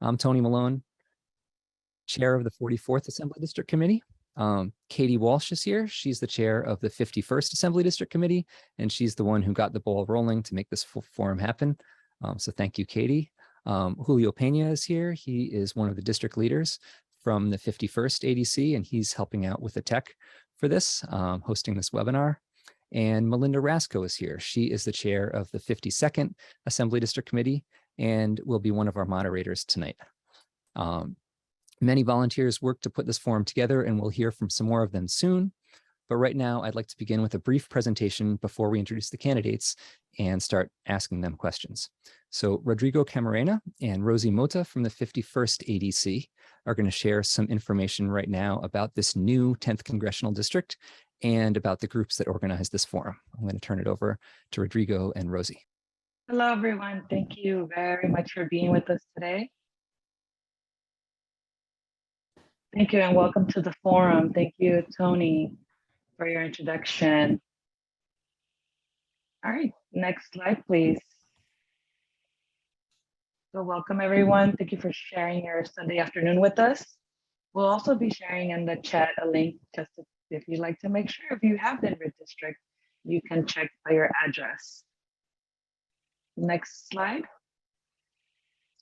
I'm Tony Malone, chair of the 44th Assembly District Committee. Katie Walsh is here. She's the chair of the 51st Assembly District Committee, and she's the one who got the ball rolling to make this forum happen. So thank you, Katie. Julio Pena is here. He is one of the district leaders from the 51st ADC, and he's helping out with the tech for this, hosting this webinar. And Malynda Rascoe is here. She is the chair of the 52nd Assembly District Committee and will be one of our moderators tonight. Many volunteers worked to put this forum together, and we'll hear from some more of them soon. But right now, I'd like to begin with a brief presentation before we introduce the candidates and start asking them questions. So Rodrigo Camarena and Rosie Mota from the 51st ADC are going to share some information right now about this new 10th Congressional District and about the groups that organize this forum. I'm going to turn it over to Rodrigo and Rosie. Hello, everyone. Thank you very much for being with us today. Thank you and welcome to the forum. Thank you, Tony, for your introduction. All right, next slide, please. So welcome, everyone. Thank you for sharing your Sunday afternoon with us. We'll also be sharing in the chat a link just if you'd like to make sure if you have been redistricted, you can check by your address. Next slide.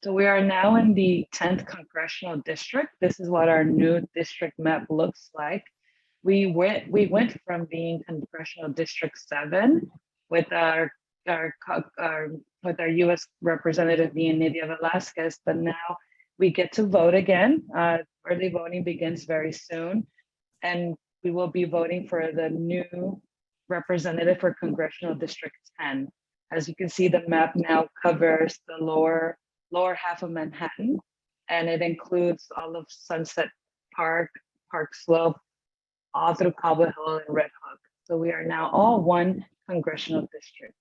So we are now in the 10th Congressional District. This is what our new district map looks like. We went from being Congressional District 7 with our U.S. representative being Nydia Velasquez, but now we get to vote again. Early voting begins very soon, and we will be voting for the new representative for Congressional District 10. As you can see, the map now covers the lower half of Manhattan, and it includes all of Sunset Park, Park Slope, all through Cobble Hill and Red Hook. So we are now all one congressional district.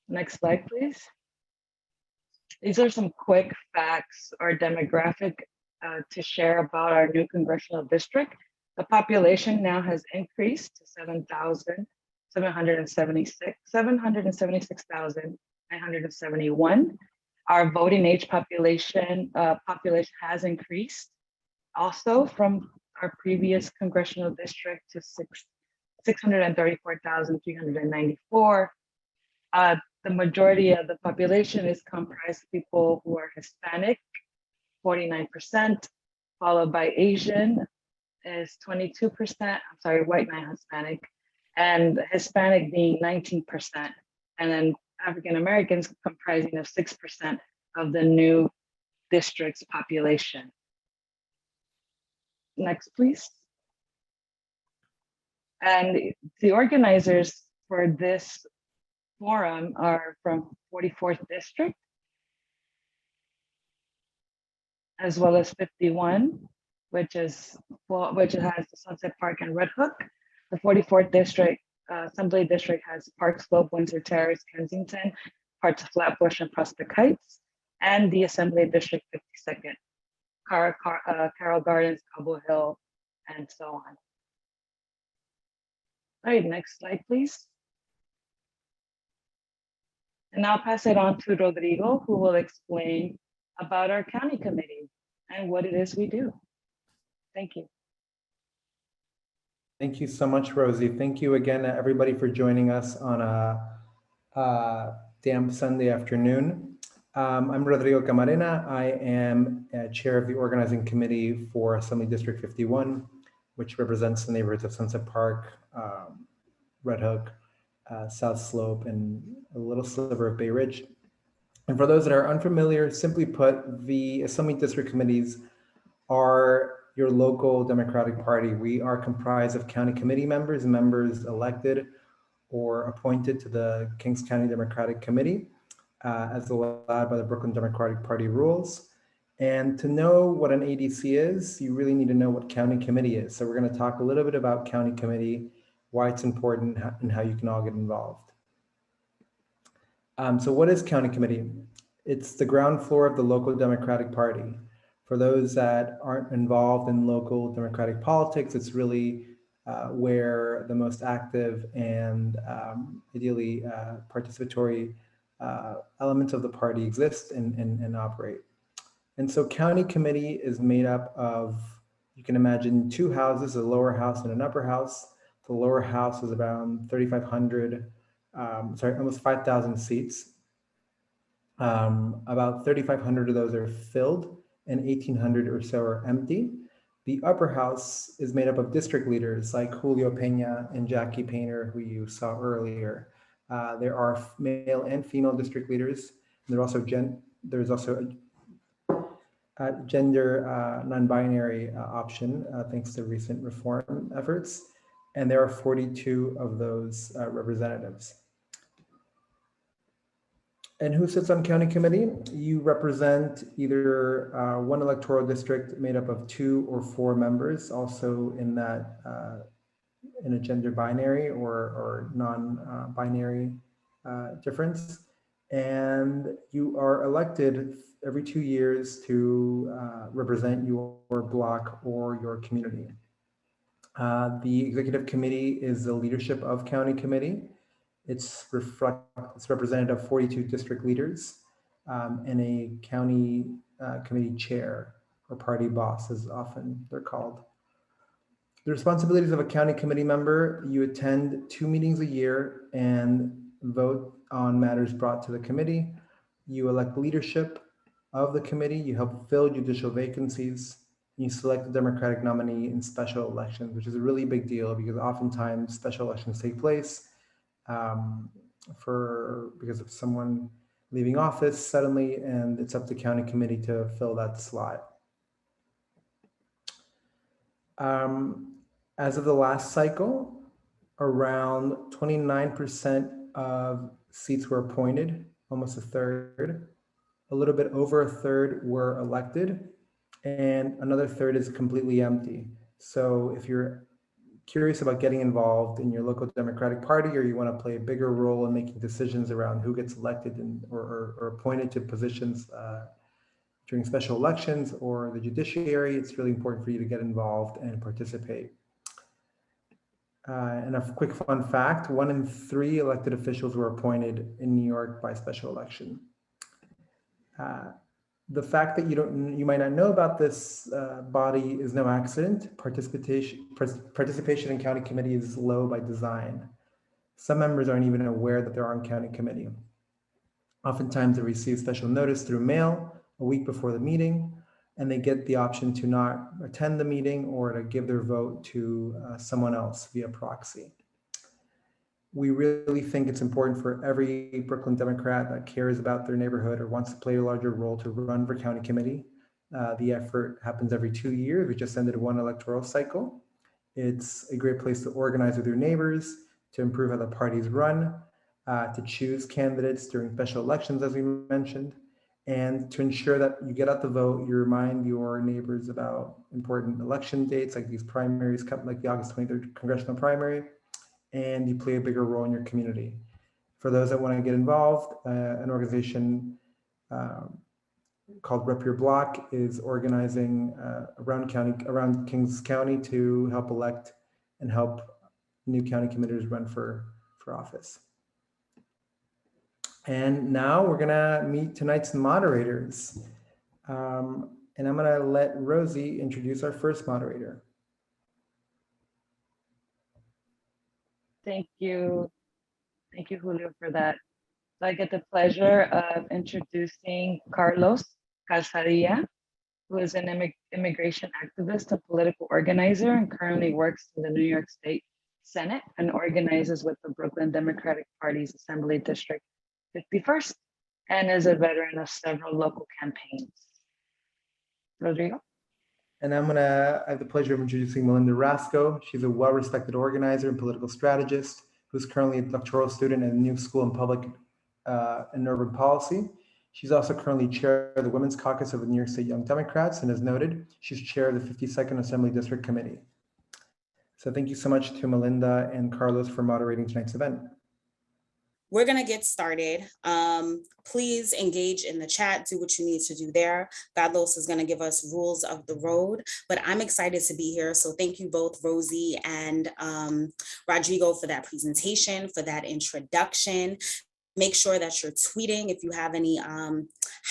Next slide, please. These are some quick facts or demographic to share about our new congressional district. The population now has increased to 776,971. Our voting age population has increased also from our previous congressional district to 634,394. The majority of the population is comprised of people who are Hispanic, 49%, followed by Asian is 22%, I'm sorry, white non-Hispanic, and Hispanic being 19%, and then African Americans comprising of 6% of the new district's population. Next, please. And the organizers for this forum are from 44th District, as well as 51, which has the Sunset Park and Red Hook. The 44th District Assembly District has Park Slope, Windsor Terrace, Kensington, parts of Flatbush and Prospect Heights, and the Assembly District 52nd, Carroll Gardens, Cobble Hill, and so on. All right, next slide, please. And I'll pass it on to Rodrigo, who will explain about our county committee and what it is we do. Thank you. Thank you so much, Rosie. Thank you again, everybody, for joining us on a damp Sunday afternoon. I'm Rodrigo Camarena. I am chair of the organizing committee for Assembly District 51, which represents the neighborhoods of Sunset Park, Red Hook, South Slope, and a little sliver of Bay Ridge. And for those that are unfamiliar, simply put, the Assembly District Committees are your local Democratic Party. We are comprised of county committee members elected or appointed to the Kings County Democratic Committee, as allowed by the Brooklyn Democratic Party rules. And to know what an ADC is, you really need to know what county committee is. So we're going to talk a little bit about county committee, why it's important, and how you can all get involved. So what is county committee? It's the ground floor of the local Democratic Party. For those that aren't involved in local Democratic politics, it's really where the most active and ideally participatory elements of the party exist and operate. And so county committee is made up of, you can imagine, two houses, a lower house and an upper house. The lower house is around 3,500, almost 5,000 seats. About 3,500 of those are filled and 1,800 or so are empty. The upper house is made up of district leaders like Julio Peña and Jackie Painter, who you saw earlier. There are male and female district leaders. And there's also a gender non-binary option, thanks to recent reform efforts. And there are 42 of those representatives. And who sits on county committee? You represent either one electoral district made up of 2 or 4 members, also in that in a gender binary or non-binary difference. And you are elected every 2 years to represent your block or your community. The executive committee is the leadership of county committee. It's representative of 42 district leaders and a county committee chair or party boss, as often they're called. The responsibilities of a county committee member: you attend 2 meetings a year and vote on matters brought to the committee. You elect leadership of the committee. You help fill judicial vacancies. You select the Democratic nominee in special elections, which is a really big deal because oftentimes special elections take place because of someone leaving office suddenly, and it's up to county committee to fill that slot. As of the last cycle, around 29% of seats were appointed, almost a third. A little bit over a third were elected, and another third is completely empty. So if you're curious about getting involved in your local Democratic Party, or you want to play a bigger role in making decisions around who gets elected or appointed to positions during special elections or the judiciary, it's really important for you to get involved and participate. And a quick fun fact: 1 in 3 elected officials were appointed in New York by special election. The fact that you might not know about this body is no accident. Participation in county committee is low by design. Some members aren't even aware that they're on county committee. Oftentimes they receive special notice through mail a week before the meeting, and they get the option to not attend the meeting or to give their vote to someone else via proxy. We really think it's important for every Brooklyn Democrat that cares about their neighborhood or wants to play a larger role to run for county committee. The effort happens every 2 years. We just ended 1 electoral cycle. It's a great place to organize with your neighbors, to improve how the parties run, to choose candidates during special elections, as we mentioned, and to ensure that you get out the vote, you remind your neighbors about important election dates like these primaries, like the August 23rd congressional primary, and you play a bigger role in your community. For those that want to get involved, an organization called Rep Your Block is organizing around Kings County to help elect and help new county committers run for office. And now we're gonna meet tonight's moderators. And I'm gonna let Rosie introduce our first moderator. Thank you. Thank you, Julio, for that. So I get the pleasure of introducing Carlos Calzadilla, who is an immigration activist and political organizer and currently works in the New York State Senate and organizes with the Brooklyn Democratic Party's Assembly District 51st and is a veteran of several local campaigns. Rodrigo? And I have the pleasure of introducing Malynda Rascoe. She's a well-respected organizer and political strategist who's currently a doctoral student at the Niou School in Public and Urban Policy. She's also currently chair of the Women's Caucus of the New York State Young Democrats, and as noted, she's chair of the 52nd Assembly District Committee. So thank you so much to Malynda and Carlos for moderating tonight's event. We're going to get started. Please engage in the chat, do what you need to do there. Carlos is going to give us rules of the road, but I'm excited to be here. So thank you both, Rosie and Rodrigo, for that presentation, for that introduction. Make sure that you're tweeting if you have any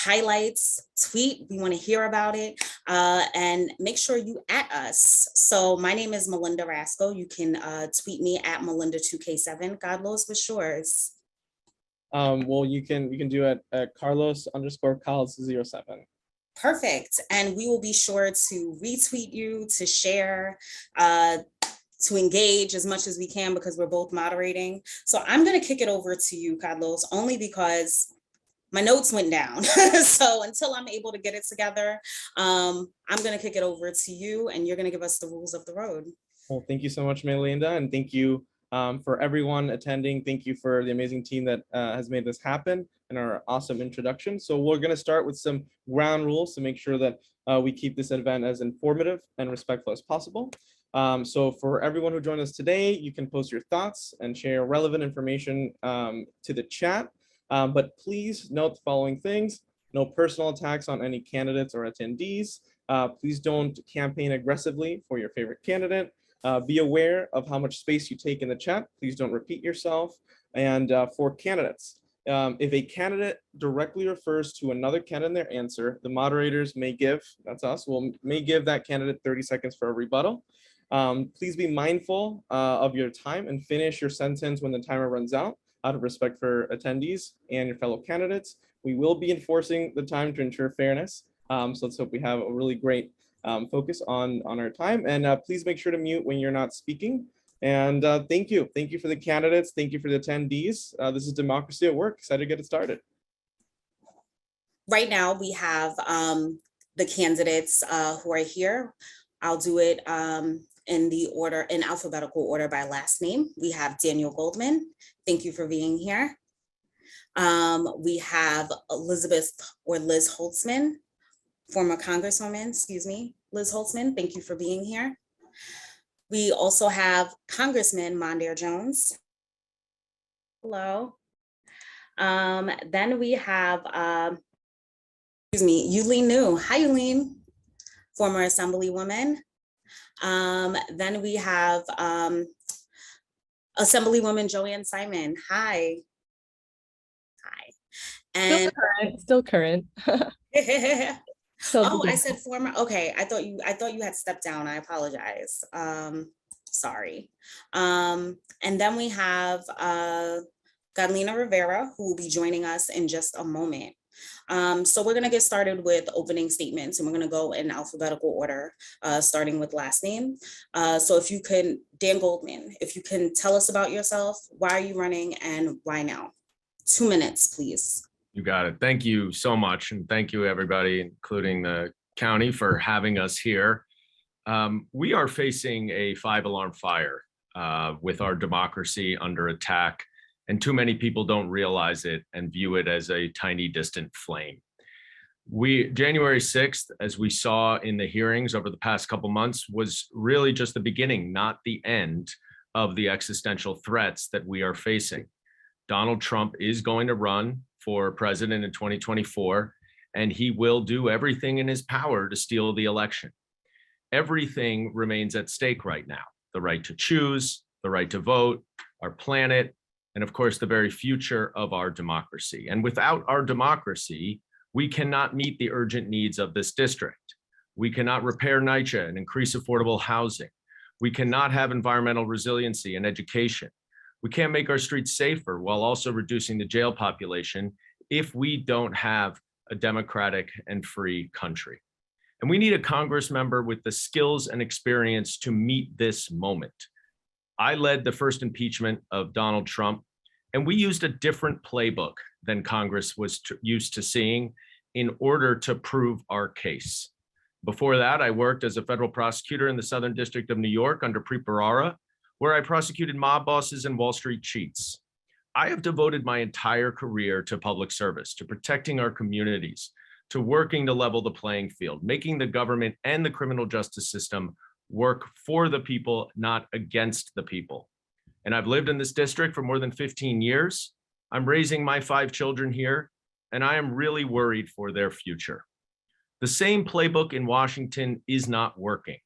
highlights, tweet. We want to hear about it, and make sure you at us. So my name is Malynda Rascoe. You can tweet me at Malynda2K7. God knows what's yours. Well, you can do it at Carlos_Carls07. Perfect. And we will be sure to retweet you, to share, to engage as much as we can, because we're both moderating. So I'm going to kick it over to you, Carlos, only because my notes went down. So until I'm able to get it together, I'm going to kick it over to you, and you're going to give us the rules of the road. Well, thank you so much, Malynda, and thank you for everyone attending. Thank you for the amazing team that has made this happen and our awesome introduction. So we're going to start with some ground rules to make sure that we keep this event as informative and respectful as possible. So for everyone who joined us today, you can post your thoughts and share relevant information to the chat. But please note the following things: no personal attacks on any candidates or attendees. Please don't campaign aggressively for your favorite candidate. Be aware of how much space you take in the chat. Please don't repeat yourself. And for candidates, if a candidate directly refers to another candidate in their answer, the moderators may give, that's us, may give that candidate 30 seconds for a rebuttal. Please be mindful of your time and finish your sentence when the timer runs out of respect for attendees and your fellow candidates. We will be enforcing the time to ensure fairness. So let's hope we have a really great focus on our time, and please make sure to mute when you're not speaking. And thank you for the candidates, thank you for the attendees. This is democracy at work. Excited to get it started. Right now we have the candidates who are here. I'll do it in the order, in alphabetical order by last name. We have Daniel Goldman. Thank you for being here. We have Elizabeth or Liz Holtzman, former Congresswoman, excuse me, Liz Holtzman. Thank you for being here. We also have Congressman Mondaire Jones. Hello. Then we have, excuse me, Yuh-Line Niou. Hi, Yuh-Line, former Assemblywoman. Then we have Assemblywoman Joanne Simon. Hi. Hi. And still current. Oh, I said former. Okay, I thought you had stepped down. I apologize. Sorry. And then we have Carlina Rivera, who will be joining us in just a moment. So we're going to get started with opening statements, and we're going to go in alphabetical order, starting with last name. So if you can, Dan Goldman, if you can tell us about yourself, why are you running and why now? 2 minutes, please. You got it. Thank you so much. And thank you, everybody, including the county, for having us here. We are facing a 5-alarm fire with our democracy under attack. And too many people don't realize it and view it as a tiny distant flame. January 6th, as we saw in the hearings over the past couple months, was really just the beginning, not the end of the existential threats that we are facing. Donald Trump is going to run for president in 2024, and he will do everything in his power to steal the election. Everything remains at stake right now: the right to choose, the right to vote, our planet, and of course, the very future of our democracy. And without our democracy, we cannot meet the urgent needs of this district. We cannot repair NYCHA and increase affordable housing. We cannot have environmental resiliency and education. We can't make our streets safer while also reducing the jail population if we don't have a democratic and free country. And we need a Congress member with the skills and experience to meet this moment. I led the first impeachment of Donald Trump, and we used a different playbook than Congress was used to seeing in order to prove our case. Before that, I worked as a federal prosecutor in the Southern District of New York under Preet Bharara, where I prosecuted mob bosses and Wall Street cheats. I have devoted my entire career to public service, to protecting our communities, to working to level the playing field, making the government and the criminal justice system work for the people, not against the people. And I've lived in this district for more than 15 years. I'm raising my 5 children here, and I am really worried for their future. The same playbook in Washington is not working.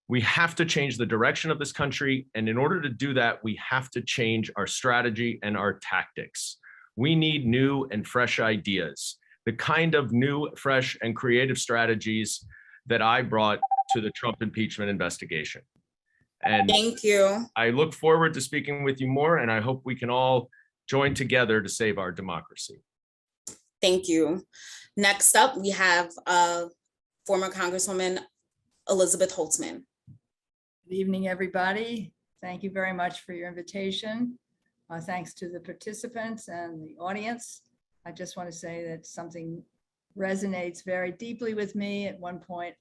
We have to change the direction of this country, and in order to do that, we have to change our strategy and our tactics. We need new and fresh ideas. the kind of new, fresh, and creative strategies that I brought to the Trump impeachment investigation. And Thank you. I look forward to speaking with you more, and I hope we can all join together to save our democracy. Thank you. Next up, we have former Congresswoman Elizabeth Holtzman. Good evening, everybody. Thank you very much for your invitation. Thanks to the participants and the audience. I just want to say that something resonates very deeply with me. At one point,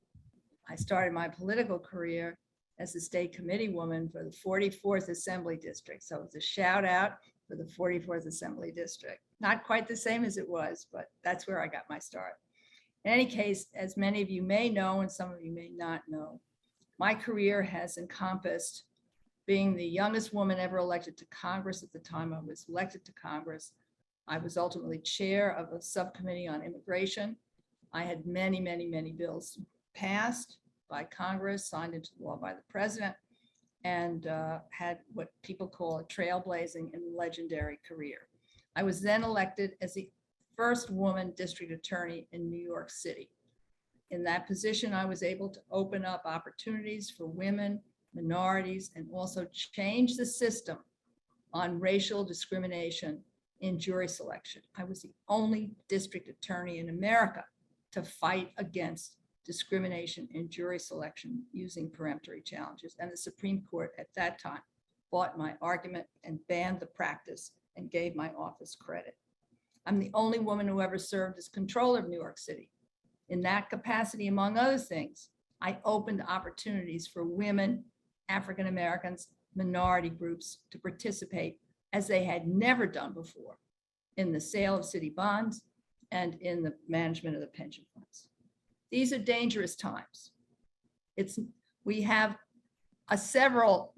I started my political career as the state committee woman for the 44th Assembly District. So it's a shout out for the 44th Assembly District. Not quite the same as it was, but that's where I got my start. In any case, as many of you may know, and some of you may not know, my career has encompassed being the youngest woman ever elected to Congress. At the time I was elected to Congress, I was ultimately chair of a subcommittee on immigration. I had many, many, many bills passed by Congress, signed into law by the president, and had what people call a trailblazing and legendary career. I was then elected as the first woman district attorney in New York City. In that position, I was able to open up opportunities for women, minorities, and also change the system on racial discrimination in jury selection. I was the only district attorney in America to fight against discrimination in jury selection using peremptory challenges. And the Supreme Court at that time bought my argument and banned the practice and gave my office credit. I'm the only woman who ever served as controller of New York City. In that capacity, among other things, I opened opportunities for women, African Americans, minority groups to participate as they had never done before in the sale of city bonds and in the management of the pension funds. These are dangerous times. We have several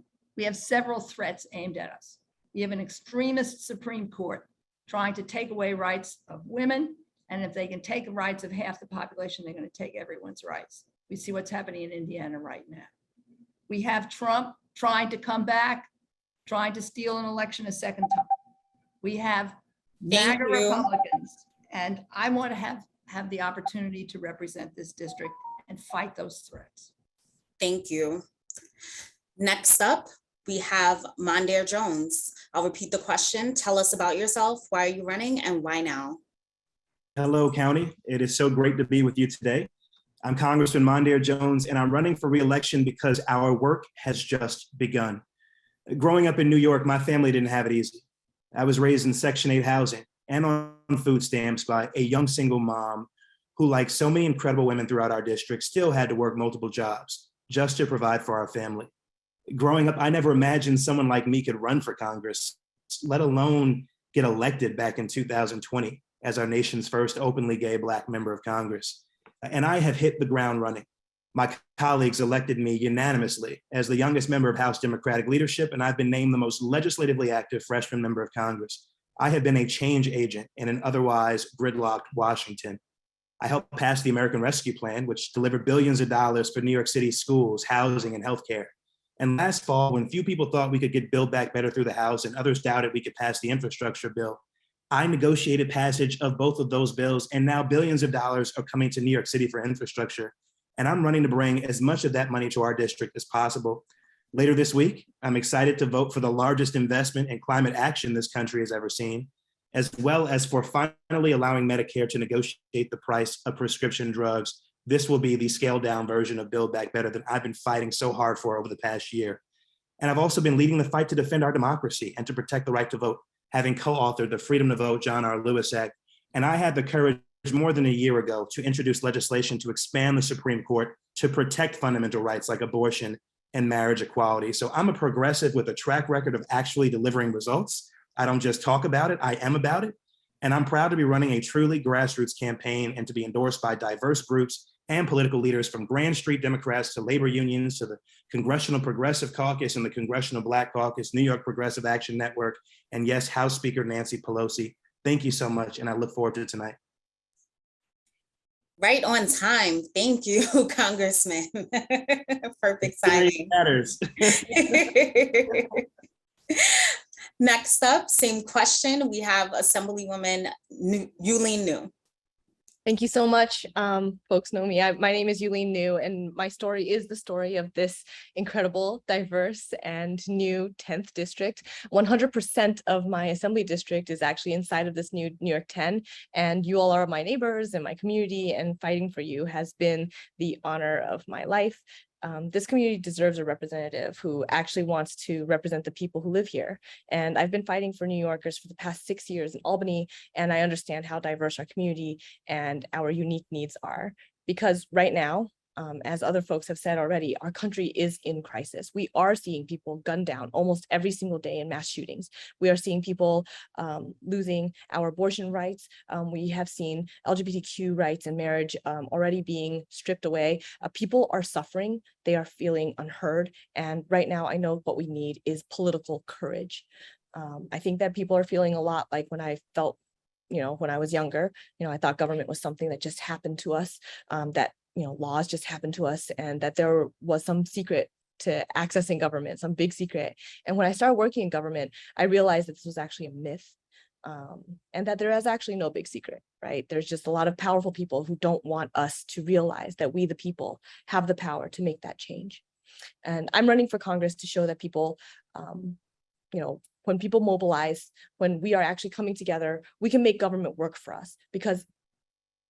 threats aimed at us. We have an extremist Supreme Court trying to take away rights of women. And if they can take the rights of half the population, they're going to take everyone's rights. We see what's happening in Indiana right now. We have Trump trying to come back, trying to steal an election a second time. We have MAGA Republicans, and I want to have the opportunity to represent this district and fight those threats. Thank you. Next up, we have Mondaire Jones. I'll repeat the question. Tell us about yourself. Why are you running and why now? Hello, County. It is so great to be with you today. I'm Congressman Mondaire Jones, and I'm running for re-election because our work has just begun. Growing up in New York, my family didn't have it easy. I was raised in Section 8 housing and on food stamps by a young single mom who, like so many incredible women throughout our district, still had to work multiple jobs just to provide for our family. Growing up, I never imagined someone like me could run for Congress, let alone get elected back in 2020 as our nation's first openly gay Black member of Congress. And I have hit the ground running. My colleagues elected me unanimously as the youngest member of House Democratic leadership, and I've been named the most legislatively active freshman member of Congress. I have been a change agent in an otherwise gridlocked Washington. I helped pass the American Rescue Plan, which delivered billions of dollars for New York City schools, housing, and healthcare. And last fall, when few people thought we could get Build Back Better through the House and others doubted we could pass the infrastructure bill, I negotiated passage of both of those bills, and now billions of dollars are coming to New York City for infrastructure. And I'm running to bring as much of that money to our district as possible. Later this week, I'm excited to vote for the largest investment in climate action this country has ever seen, as well as for finally allowing Medicare to negotiate the price of prescription drugs. This will be the scaled down version of Build Back Better that I've been fighting so hard for over the past year. And I've also been leading the fight to defend our democracy and to protect the right to vote, having co-authored the Freedom to Vote John R. Lewis Act. And I had the courage more than a year ago to introduce legislation to expand the Supreme Court to protect fundamental rights like abortion and marriage equality. So I'm a progressive with a track record of actually delivering results. I don't just talk about it, I am about it. And I'm proud to be running a truly grassroots campaign and to be endorsed by diverse groups and political leaders from Grand Street Democrats to labor unions to the Congressional Progressive Caucus and the Congressional Black Caucus, New York Progressive Action Network, and yes, House Speaker Nancy Pelosi. Thank you so much, and I look forward to tonight. Right on time. Thank you, Congressman. Perfect timing. Matters. Next up, same question. We have Assemblywoman Yuh-Line. Thank you so much. Folks know me. My name is Yuh-Line Niou, and my story is the story of this incredible, diverse, and new 10th district. 100% of my assembly district is actually inside of this new New York 10, and you all are my neighbors and my community, and fighting for you has been the honor of my life. This community deserves a representative who actually wants to represent the people who live here. And I've been fighting for New Yorkers for the past 6 years in Albany, and I understand how diverse our community and our unique needs are. Because right now, as other folks have said already, our country is in crisis. We are seeing people gunned down almost every single day in mass shootings. We are seeing people losing our abortion rights. We have seen LGBTQ rights and marriage already being stripped away. People are suffering. They are feeling unheard. And right now, I know what we need is political courage. I think that people are feeling a lot like when I felt, when I was younger, I thought government was something that just happened to us, that laws just happened to us, and that there was some secret to accessing government, some big secret. And when I started working in government, I realized that this was actually a myth, and that there is actually no big secret, right? There's just a lot of powerful people who don't want us to realize that we, the people, have the power to make that change. And I'm running for Congress to show that people, when people mobilize, when we are actually coming together, we can make government work for us, because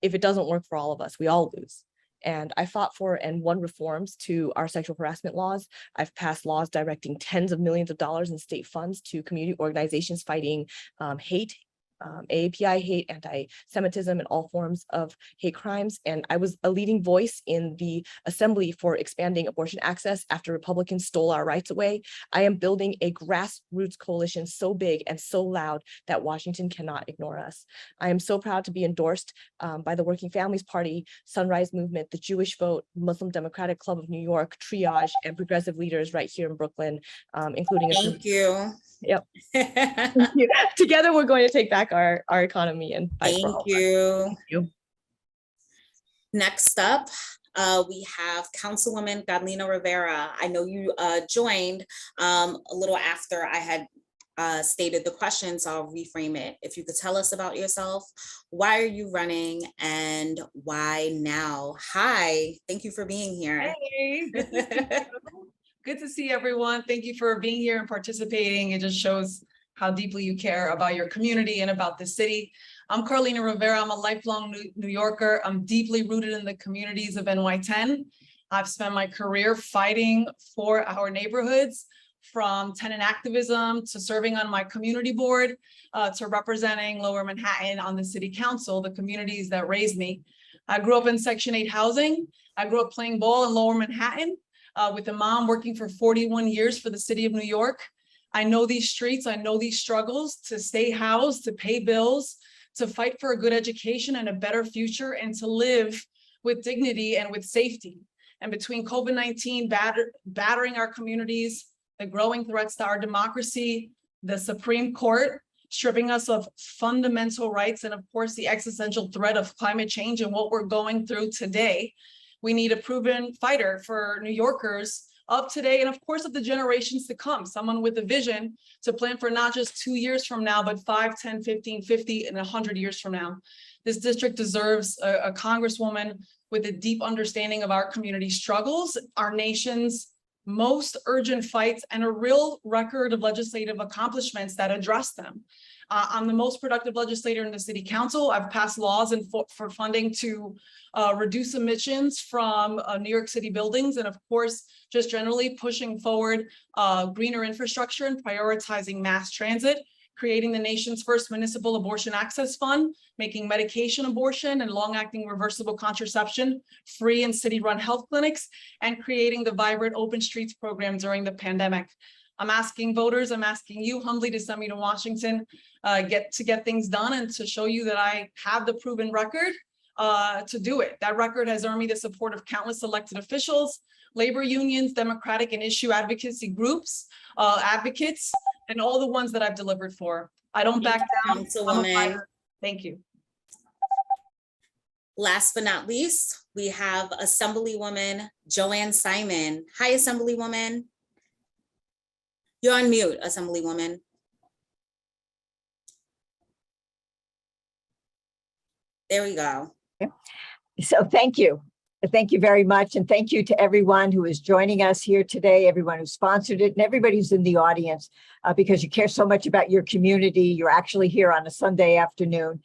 if it doesn't work for all of us, we all lose. And I fought for and won reforms to our sexual harassment laws. I've passed laws directing tens of millions of dollars in state funds to community organizations fighting hate, AAPI hate, anti-Semitism, and all forms of hate crimes. And I was a leading voice in the assembly for expanding abortion access after Republicans stole our rights away. I am building a grassroots coalition so big and so loud that Washington cannot ignore us. I am so proud to be endorsed by the Working Families Party, Sunrise Movement, the Jewish Vote, Muslim Democratic Club of New York, Triage, and progressive leaders right here in Brooklyn, including Thank you. Yep. Thank you. Together, we're going to take back our economy and fight for all of us. Thank you. Next up, we have Councilwoman Carlina Rivera. I know you joined a little after I had stated the question, so I'll reframe it. If you could tell us about yourself, why are you running and why now? Hi, thank you for being here. Hey, good to see everyone. Thank you for being here and participating. It just shows how deeply you care about your community and about the city. I'm Carlina Rivera. I'm a lifelong New Yorker. I'm deeply rooted in the communities of NY-10. I've spent my career fighting for our neighborhoods, from tenant activism to serving on my community board, to representing Lower Manhattan on the city council, the communities that raised me. I grew up in Section 8 housing. I grew up playing ball in Lower Manhattan with a mom working for 41 years for the city of New York. I know these streets, I know these struggles to stay housed, to pay bills, to fight for a good education and a better future, and to live with dignity and with safety. And between COVID-19 battering our communities, the growing threats to our democracy, the Supreme Court stripping us of fundamental rights, and of course the existential threat of climate change and what we're going through today, we need a proven fighter for New Yorkers of today and of course of the generations to come, someone with a vision to plan for not just 2 years from now, but 5, 10, 15, 50, and 100 years from now. This district deserves a congresswoman with a deep understanding of our community struggles, our nation's most urgent fights, and a real record of legislative accomplishments that address them. I'm the most productive legislator in the city council. I've passed laws for funding to reduce emissions from New York City buildings, and of course, just generally pushing forward greener infrastructure and prioritizing mass transit, creating the nation's first municipal abortion access fund, making medication abortion and long-acting reversible contraception free in city-run health clinics, and creating the vibrant Open Streets program during the pandemic. I'm asking voters, I'm asking you humbly to send me to Washington, get things done, and to show you that I have the proven record to do it. That record has earned me the support of countless elected officials, labor unions, democratic and issue advocacy groups, advocates, and all the ones that I've delivered for. I don't back down. Councilwoman. Thank you. Last but not least, we have Assemblywoman Joanne Simon. Hi, Assemblywoman. You're on mute, Assemblywoman. There we go. So thank you. Thank you very much. And thank you to everyone who is joining us here today, everyone who sponsored it, and everybody who's in the audience, because you care so much about your community. You're actually here on a Sunday afternoon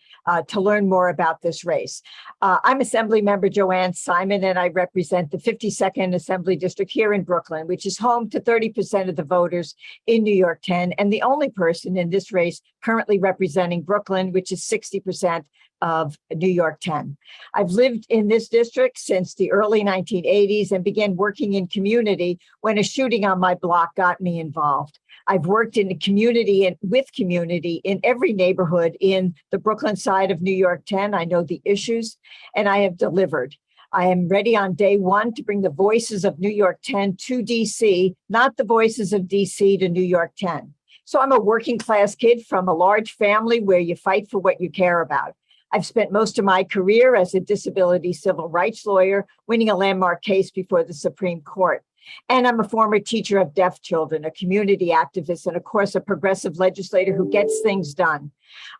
to learn more about this race. I'm Assembly Member Joanne Simon, and I represent the 52nd Assembly District here in Brooklyn, which is home to 30% of the voters in New York 10, and the only person in this race currently representing Brooklyn, which is 60% of New York 10. I've lived in this district since the early 1980s and began working in community when a shooting on my block got me involved. I've worked in the community and with community in every neighborhood in the Brooklyn side of New York 10. I know the issues, and I have delivered. I am ready on day one to bring the voices of New York 10 to DC, not the voices of DC to New York 10. So I'm a working class kid from a large family where you fight for what you care about. I've spent most of my career as a disability civil rights lawyer, winning a landmark case before the Supreme Court. And I'm a former teacher of deaf children, a community activist, and of course, a progressive legislator who gets things done.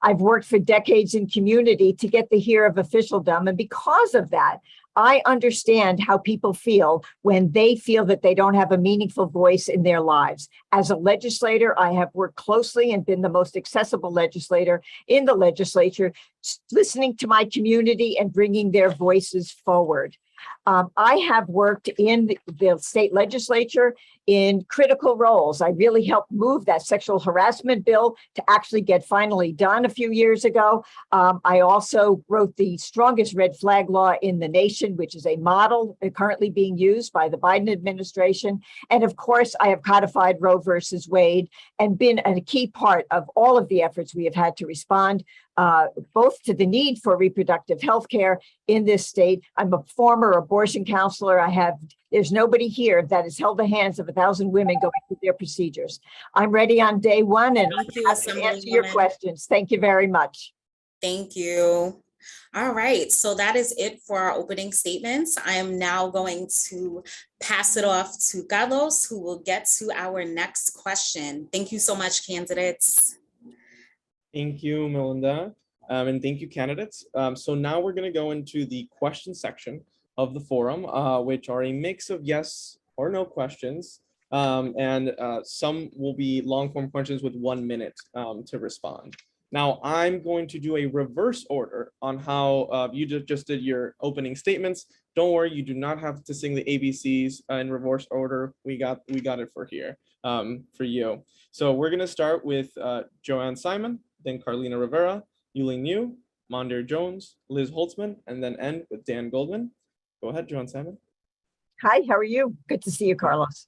I've worked for decades in community to get the ear of officialdom. And because of that, I understand how people feel when they feel that they don't have a meaningful voice in their lives. As a legislator, I have worked closely and been the most accessible legislator in the legislature, listening to my community and bringing their voices forward. I have worked in the state legislature in critical roles. I really helped move that sexual harassment bill to actually get finally done a few years ago. I also wrote the strongest red flag law in the nation, which is a model currently being used by the Biden administration. And of course, I have codified Roe versus Wade and been a key part of all of the efforts we have had to respond both to the need for reproductive health care in this state. I'm a former abortion counselor. There's nobody here that has held the hands of 1,000 women going through their procedures. I'm ready on day one, and I'm happy to answer your questions. Thank you very much. Thank you. All right, so that is it for our opening statements. I am now going to pass it off to Carlos, who will get to our next question. Thank you so much, candidates. Thank you, Malynda, and thank you, candidates. So now we're going to go into the question section of the forum, which are a mix of yes or no questions, and some will be long form questions with 1 minute to respond. Now, I'm going to do a reverse order on how you just did your opening statements. Don't worry, you do not have to sing the ABCs in reverse order. We got it for here, for you. So we're going to start with Joanne Simon, then Carlina Rivera, Yuh-Line Niou, Mondaire Jones, Liz Holtzman, and then end with Dan Goldman. Go ahead, Joanne Simon. Hi, how are you? Good to see you, Carlos.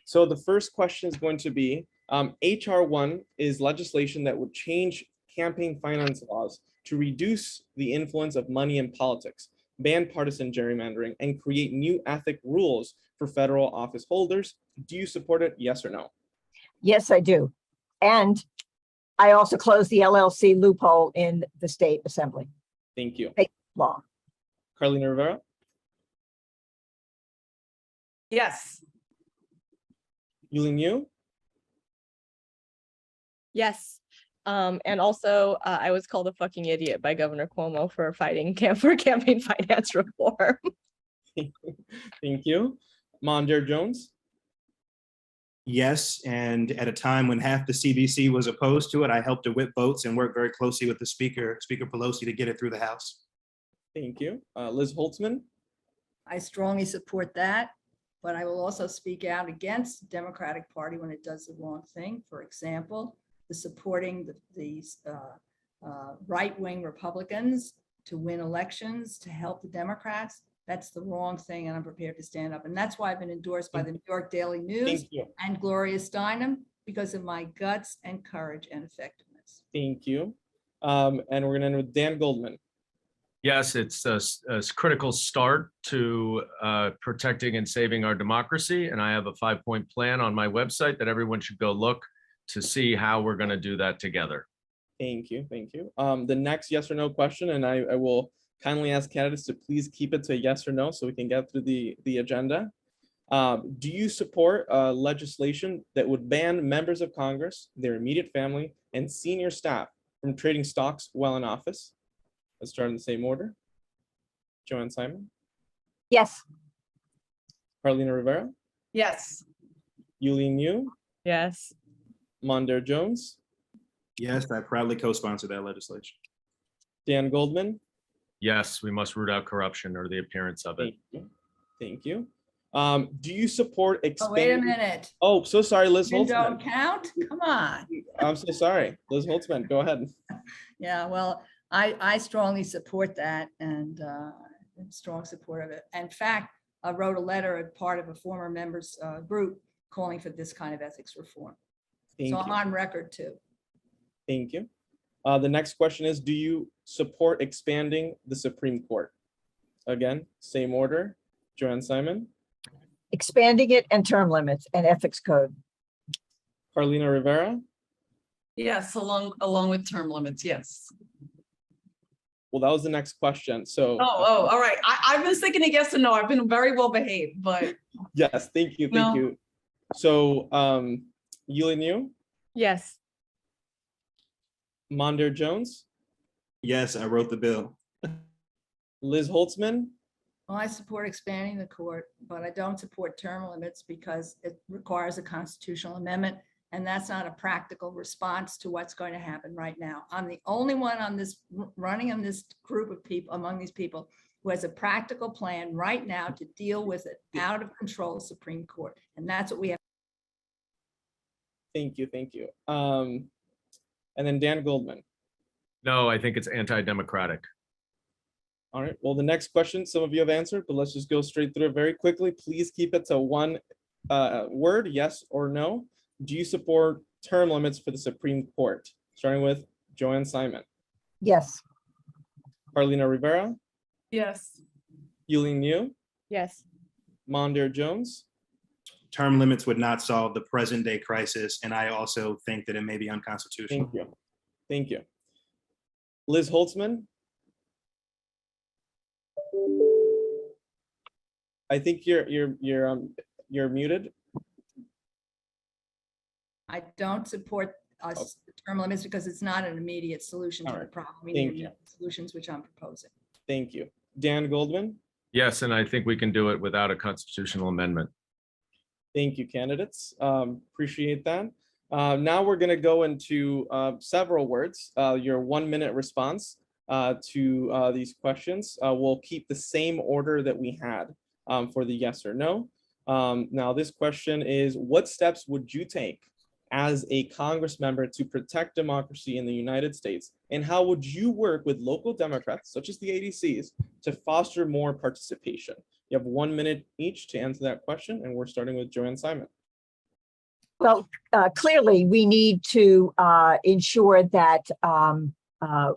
So the first question is going to be, HR 1 is legislation that would change campaign finance laws to reduce the influence of money in politics, ban partisan gerrymandering, and create new ethic rules for federal office holders. Do you support it, yes or no? Yes, I do. And I also closed the LLC loophole in the state assembly. Thank you. State law. Carlina Rivera? Yes. Yuh-Line Niou? Yes. And also, I was called a fucking idiot by Governor Cuomo for fighting for campaign finance reform. Thank you. Mondaire Jones? Yes, and at a time when half the CBC was opposed to it, I helped to whip votes and work very closely with the Speaker Pelosi, to get it through the House. Thank you. Liz Holtzman? I strongly support that, but I will also speak out against the Democratic Party when it does the wrong thing. For example, the supporting these right-wing Republicans to win elections to help the Democrats. That's the wrong thing, and I'm prepared to stand up. And that's why I've been endorsed by the New York Daily News and Gloria Steinem, because of my guts and courage and effectiveness. Thank you. And we're going to end with Dan Goldman. Yes, it's a critical start to protecting and saving our democracy. And I have a 5-point plan on my website that everyone should go look to see how we're going to do that together. Thank you. Thank you. The next yes or no question, and I will kindly ask candidates to please keep it to yes or no so we can get through the agenda. Do you support legislation that would ban members of Congress, their immediate family, and senior staff from trading stocks while in office? Let's start in the same order. Joanne Simon, Yes. Carlina Rivera, Yes. Yuh-Line Niou, Yes. Mondaire Jones, Yes, I proudly co-sponsored that legislation. Dan Goldman. Yes, we must root out corruption or the appearance of it. Thank you. Thank you. Do you support Oh, wait a expanding? minute. Oh, so sorry, Liz You don't Holtzman. count? Come on. I'm so sorry. Liz Holtzman, go ahead. Yeah, well, I strongly support that and in strong support of it. In fact, I wrote a letter as part of a former members group calling for this kind of ethics reform. Thank So I'm you. on record too. Thank you. The next question is, do you support expanding the Supreme Court? Again, same order. Joanne Simon, Expanding it and term limits and ethics code. Carlina Rivera. Yes, along with term limits, yes. Well, that was the next question. So All right. I was thinking of yes or no. I've been very well behaved, but yes, thank you. Thank No. you. So Yuh-Line Niou, Yes. Mondaire Jones, Yes, I wrote the bill. Liz Holtzman, Well, I support expanding the court, but I don't support term limits because it requires a constitutional amendment. And that's not a practical response to what's going to happen right now. I'm the only one on this running in this group of people, among these people, who has a practical plan right now to deal with it out of control Supreme Court. And that's what we have. thank you. Thank you. And then Dan Goldman. No, I think it's anti-democratic. All right. Well, the next question, some of you have answered, but let's just go straight through it very quickly. Please keep it to one word, yes or no. Do you support term limits for the Supreme Court? Starting with Joanne Simon, Yes. Carlina Rivera, yes. Yuh-Line Niou, Yes. Mondaire Jones, Term limits would not solve the present day crisis, and I also think that it may be unconstitutional. thank you. Thank you. Liz Holtzman. I think you're muted. I don't support us term limits because it's not an immediate solution to All the right. problem. We Thank need you. immediate solutions, which I'm proposing. Thank you. Dan Goldman. Yes, and I think we can do it without a constitutional amendment. Thank you, candidates. Appreciate that. Now we're going to go into several words. Your 1 minute response to these questions. We'll keep the same order that we had for the yes or no. Now this question is, what steps would you take as a Congress member to protect democracy in the United States? And how would you work with local Democrats, such as the ADCs, to foster more participation? You have 1 minute each to answer that question, and we're starting with Joanne Simon. Well, clearly, we need to ensure that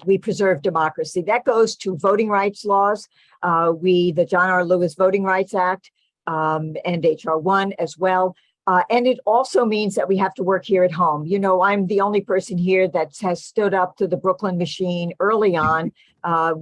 we preserve democracy. That goes to voting rights laws. The John R. Lewis Voting Rights Act and HR 1 as well. And it also means that we have to work here at home. You know, I'm the only person here that has stood up to the Brooklyn machine early on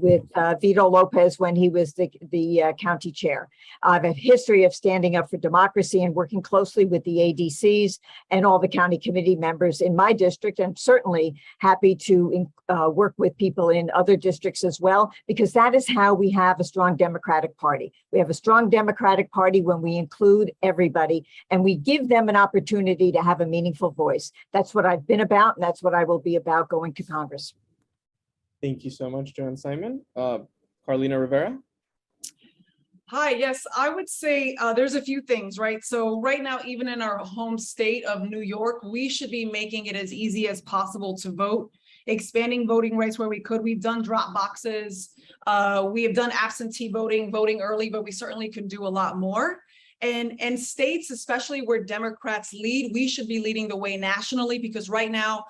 with Vito Lopez when he was the county chair. I have a history of standing up for democracy and working closely with the ADCs and all the county committee members in my district, and certainly happy to work with people in other districts as well, because that is how we have a strong Democratic Party. We have a strong Democratic Party when we include everybody and we give them an opportunity to have a meaningful voice. That's what I've been about, and that's what I will be about going to Congress. Thank you so much, Joanne Simon. Carlina Rivera. Hi, yes, I would say there's a few things, right? So right now, even in our home state of New York, we should be making it as easy as possible to vote, expanding voting rights where we could. We've done drop boxes. We have done absentee voting early, but we certainly can do a lot more. And states, especially where Democrats lead, we should be leading the way nationally, because right now,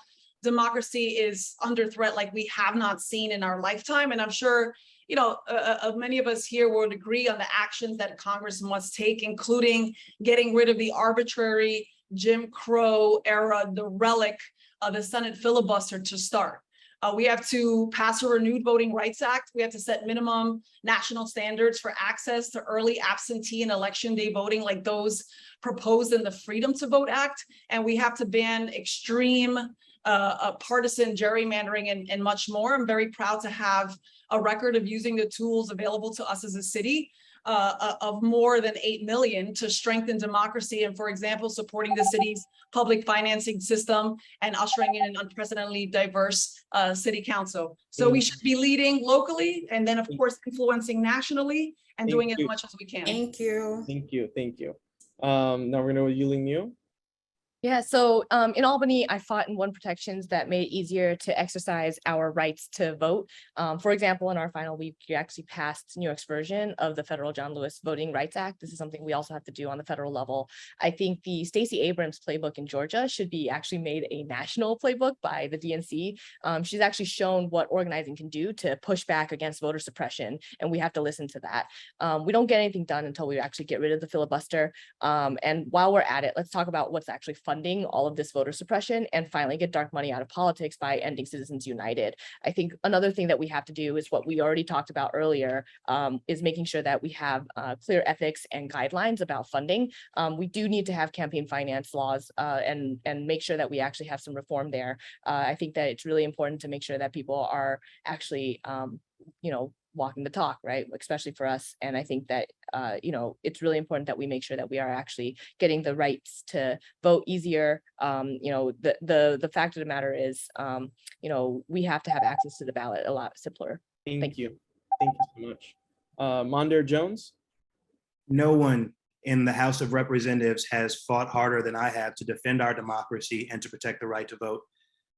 democracy is under threat like we have not seen in our lifetime. And I'm sure, you know, many of us here would agree on the actions that Congress must take, including getting rid of the arbitrary Jim Crow era, the relic of the Senate filibuster to start. We have to pass a renewed Voting Rights Act. We have to set minimum national standards for access to early absentee and election day voting, like those proposed in the Freedom to Vote Act. And we have to ban extreme partisan gerrymandering and much more. I'm very proud to have a record of using the tools available to us as a city of more than 8 million to strengthen democracy and, for example, supporting the city's public financing system and ushering in an unprecedentedly diverse city council. So we should be leading locally and then, of course, influencing nationally and doing as much as we can. Thank you. Thank you. Thank you. Now we're going to with Yuh-Line Niou. Yeah, so in Albany, I fought and won protections that made it easier to exercise our rights to vote. For example, in our final week, we actually passed New York's version of the federal John Lewis Voting Rights Act. This is something we also have to do on the federal level. I think the Stacey Abrams playbook in Georgia should be actually made a national playbook by the DNC. She's actually shown what organizing can do to push back against voter suppression, and we have to listen to that. We don't get anything done until we actually get rid of the filibuster. And while we're at it, let's talk about what's actually funding all of this voter suppression and finally get dark money out of politics by ending Citizens United. I think another thing that we have to do is what we already talked about earlier, is making sure that we have clear ethics and guidelines about funding. We do need to have campaign finance laws and make sure that we actually have some reform there. I think that it's really important to make sure that people are actually, walking the talk, right? Especially for us. And I think that, it's really important that we make sure that we are actually getting the rights to vote easier. The fact of the matter is, we have to have access to the ballot a lot simpler. Thank you. Thank you so much. Mondaire Jones. No one in the House of Representatives has fought harder than I have to defend our democracy and to protect the right to vote.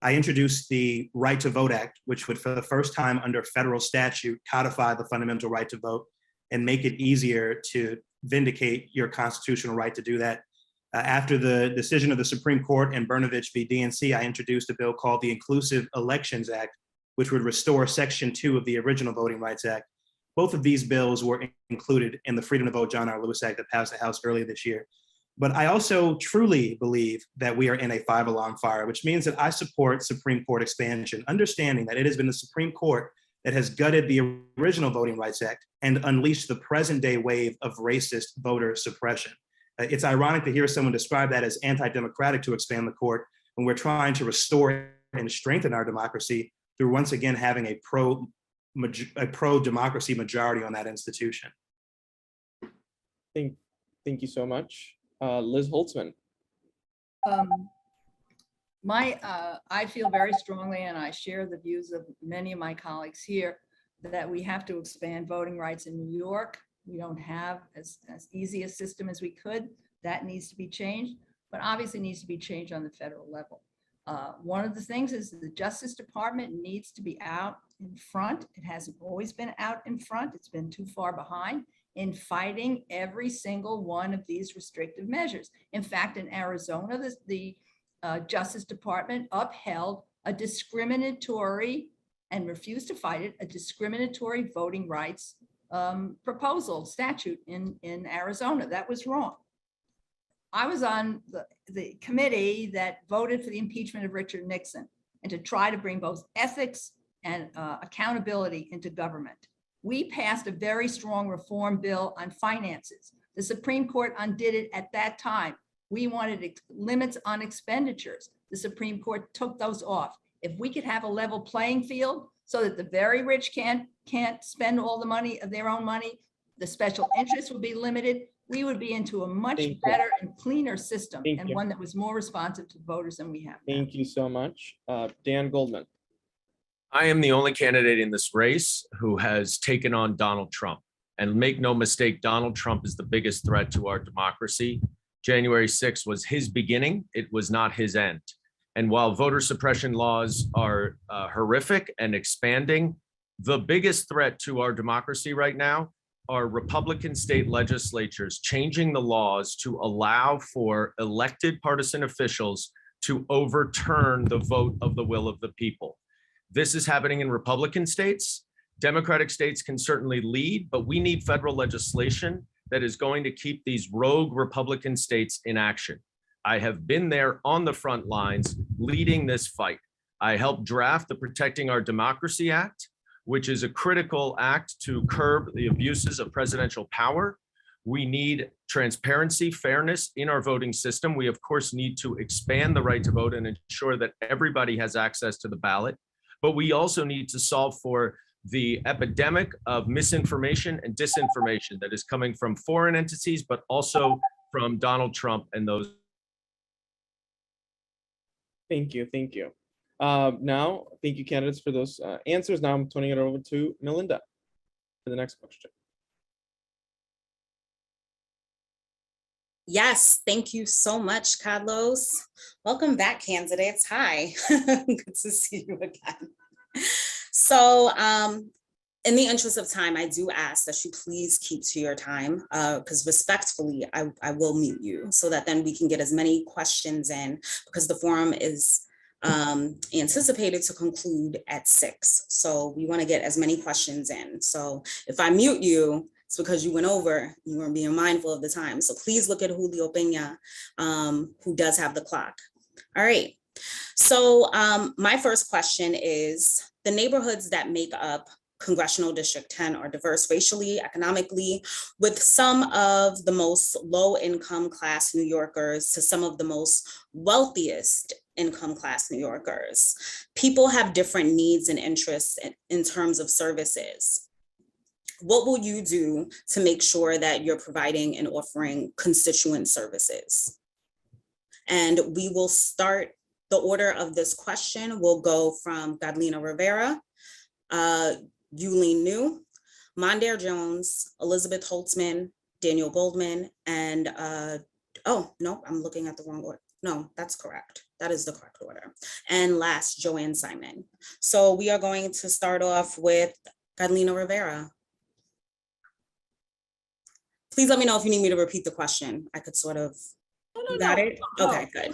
I introduced the Right to Vote Act, which would, for the first time under federal statute, codify the fundamental right to vote and make it easier to vindicate your constitutional right to do that. After the decision of the Supreme Court in Brnovich v. DNC, I introduced a bill called the Inclusive Elections Act, which would restore Section 2 of the original Voting Rights Act. Both of these bills were included in the Freedom to Vote John R. Lewis Act that passed the House earlier this year. But I also truly believe that we are in a 5-alarm fire, which means that I support Supreme Court expansion, understanding that it has been the Supreme Court that has gutted the original Voting Rights Act and unleashed the present day wave of racist voter suppression. It's ironic to hear someone describe that as anti-democratic to expand the court when we're trying to restore and strengthen our democracy through once again having a pro-democracy majority on that institution. Thank you so much. Liz Holtzman. I feel very strongly, and I share the views of many of my colleagues here, that we have to expand voting rights in New York. We don't have as easy a system as we could. That needs to be changed, but obviously needs to be changed on the federal level. One of the things is that the Justice Department needs to be out in front. It hasn't always been out in front. It's been too far behind in fighting every single one of these restrictive measures. In fact, in Arizona, the Justice Department upheld a discriminatory and refused to fight it, a discriminatory voting rights proposal statute in Arizona. That was wrong. I was on the committee that voted for the impeachment of Richard Nixon and to try to bring both ethics and accountability into government. We passed a very strong reform bill on finances. The Supreme Court undid it at that time. We wanted limits on expenditures. The Supreme Court took those off. If we could have a level playing field so that the very rich can't spend all the money of their own money, the special interests would be limited, we would be into a much better and cleaner system and one that was more responsive to voters than we have now. Thank you so much. Dan Goldman. I am the only candidate in this race who has taken on Donald Trump. And make no mistake, Donald Trump is the biggest threat to our democracy. January 6th was his beginning. It was not his end. And while voter suppression laws are horrific and expanding, the biggest threat to our democracy right now are Republican state legislatures changing the laws to allow for elected partisan officials to overturn the vote of the will of the people. This is happening in Republican states. Democratic states can certainly lead, but we need federal legislation that is going to keep these rogue Republican states in action. I have been there on the front lines leading this fight. I helped draft the Protecting Our Democracy Act, which is a critical act to curb the abuses of presidential power. We need transparency, fairness in our voting system. We, of course, need to expand the right to vote and ensure that everybody has access to the ballot. But we also need to solve for the epidemic of misinformation and disinformation that is coming from foreign entities, but also from Donald Trump and those. Thank you. Thank you. Now, thank you, candidates, for those answers. Now I'm turning it over to Malynda for the next question. Yes, thank you so much, Carlos. Welcome back, candidates. Hi, good to see you again. So in the interest of time, I do ask that you please keep to your time because respectfully, I will mute you so that then we can get as many questions in because the forum is anticipated to conclude at 6. So we want to get as many questions in. So if I mute you, it's because you went over, you weren't being mindful of the time. So please look at Julio Peña, who does have the clock. All right. So my first question is, the neighborhoods that make up Congressional District 10 are diverse racially, economically, with some of the most low-income class New Yorkers to some of the most wealthiest income class New Yorkers. People have different needs and interests in terms of services. What will you do to make sure that you're providing and offering constituent services? And we will start, the order of this question will go from Carlina Rivera, Yuh-Line Niou, Mondaire Jones, Elizabeth Holtzman, Daniel Goldman, and oh, no, I'm looking at the wrong order. No, that's correct. That is the correct order. And last, Joanne Simon. So we are going to start off with Carlina Rivera. Please let me know if you need me to repeat the question. I could sort of, you got it? Okay, good.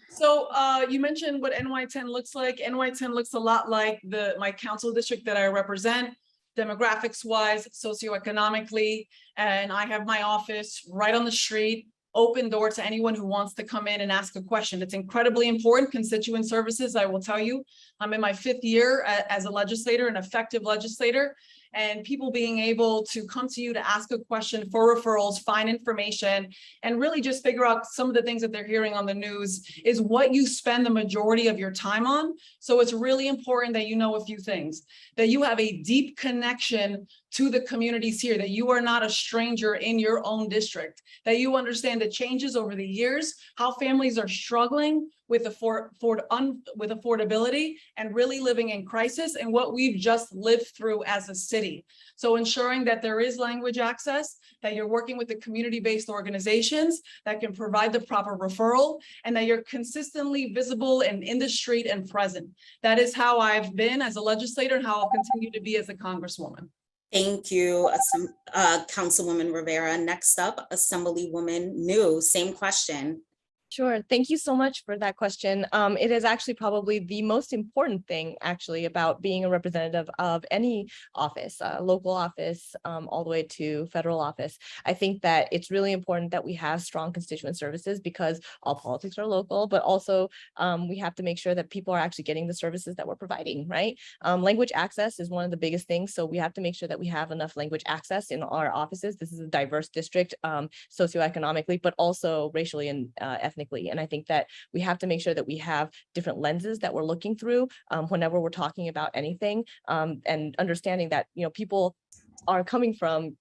So you mentioned what NY-10 looks like. NY-10 looks a lot like my council district that I represent, demographics wise, socioeconomically, and I have my office right on the street, open door to anyone who wants to come in and ask a question. It's incredibly important. Constituent services, I will tell you, I'm in my 5th year as a legislator, an effective legislator, and people being able to come to you to ask a question for referrals, find information, and really just figure out some of the things that they're hearing on the news is what you spend the majority of your time on. So it's really important that you know a few things, that you have a deep connection to the communities here, that you are not a stranger in your own district, that you understand the changes over the years, how families are struggling with affordability and really living in crisis, and what we've just lived through as a city. So ensuring that there is language access, that you're working with the community-based organizations that can provide the proper referral, and that you're consistently visible and in the street and present. That is how I've been as a legislator and how I'll continue to be as a congresswoman. Thank you, Councilwoman Rivera. Next up, Assemblywoman Niou, same question. Sure. Thank you so much for that question. It is actually probably the most important thing actually about being a representative of any office, local office, all the way to federal office. I think that it's really important that we have strong constituent services because all politics are local, but also we have to make sure that people are actually getting the services that we're providing, right? Language access is one of the biggest things. So we have to make sure that we have enough language access in our offices. This is a diverse district, socioeconomically, but also racially and ethnically. And I think that we have to make sure that we have different lenses that we're looking through whenever we're talking about anything, and understanding that, people are coming from,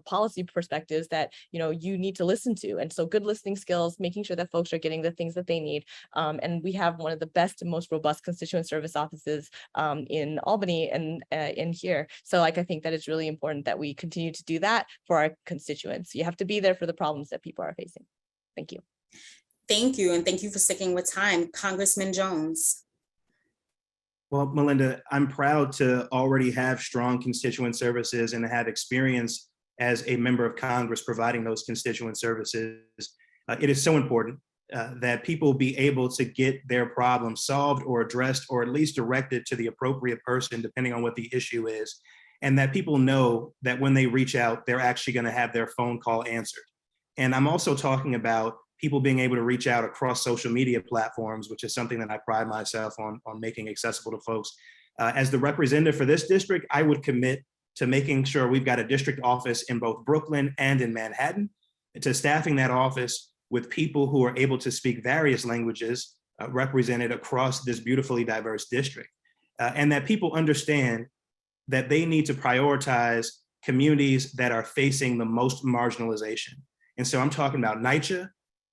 policy perspectives that, you need to listen to. And so good listening skills, making sure that folks are getting the things that they need. And we have one of the best and most robust constituent service offices in Albany and in here. So I think that it's really important that we continue to do that for our constituents. You have to be there for the problems that people are facing. Thank you. Thank you, and thank you for sticking with time. Congressman Jones. Well, Malynda, I'm proud to already have strong constituent services and have experience as a member of Congress providing those constituent services. It is so important that people be able to get their problems solved or addressed, or at least directed to the appropriate person, depending on what the issue is, and that people know that when they reach out, they're actually going to have their phone call answered. And I'm also talking about people being able to reach out across social media platforms, which is something that I pride myself on making accessible to folks. As the representative for this district, I would commit to making sure we've got a district office in both Brooklyn and in Manhattan, to staffing that office with people who are able to speak various languages represented across this beautifully diverse district. And that people understand that they need to prioritize communities that are facing the most marginalization. And so I'm talking about NYCHA,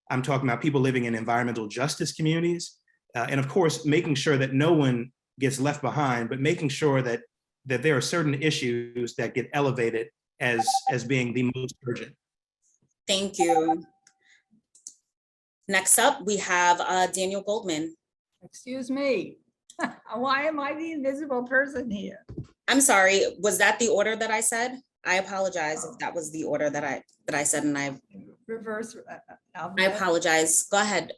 I'm talking about people living in environmental justice communities, and of course, making sure that no one gets left behind, but making sure that there are certain issues that get elevated as being the most urgent. Thank you. Next up, we have Daniel Goldman. Excuse me. Why am I the invisible person here? I'm sorry, was that the order that I said? I apologize if that was the order that I said, and I Reverse. apologize. Go ahead.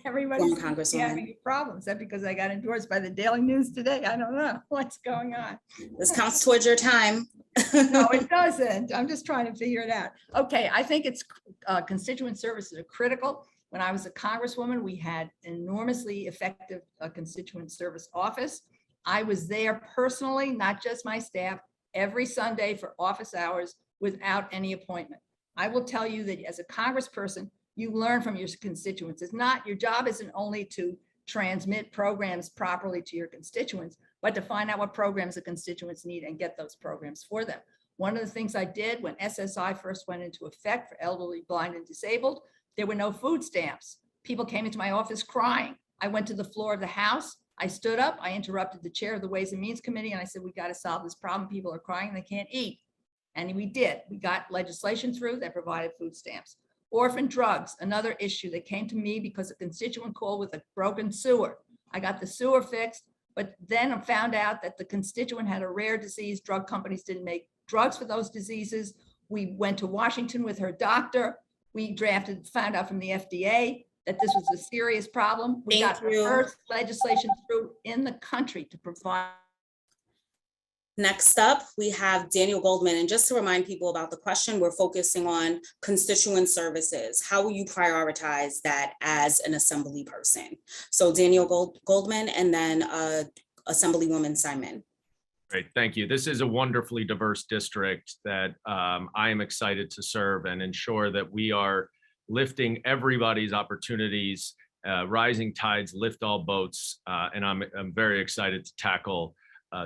Everybody's Congresswoman. having problems. Is that because I got endorsed by the Daily News today? I don't know what's going on. This counts towards your time. No, it doesn't. I'm just trying to figure it out. Okay, I think it's constituent services are critical. When I was a congresswoman, we had enormously effective constituent service office. I was there personally, not just my staff, every Sunday for office hours without any appointment. I will tell you that as a congressperson, you learn from your constituents. It's not, your job isn't only to transmit programs properly to your constituents, but to find out what programs the constituents need and get those programs for them. One of the things I did when SSI first went into effect for elderly, blind, and disabled, there were no food stamps. People came into my office crying. I went to the floor of the House. I stood up, I interrupted the chair of the Ways and Means Committee, and I said, we got to solve this problem. People are crying, they can't eat. And we did. We got legislation through that provided food stamps. Orphan drugs, another issue that came to me because a constituent called with a broken sewer. I got the sewer fixed, but then I found out that the constituent had a rare disease. Drug companies didn't make drugs for those diseases. We went to Washington with her doctor. We found out from the FDA that this was a serious problem. We got the first legislation through in the country to provide. Next up, we have Daniel Goldman. And just to remind people about the question, we're focusing on constituent services. How will you prioritize that as an assembly person? So Daniel Goldman and then Assemblywoman Simon. Great, thank you. This is a wonderfully diverse district that I am excited to serve and ensure that we are lifting everybody's opportunities. Rising tides lift all boats, and I'm very excited to tackle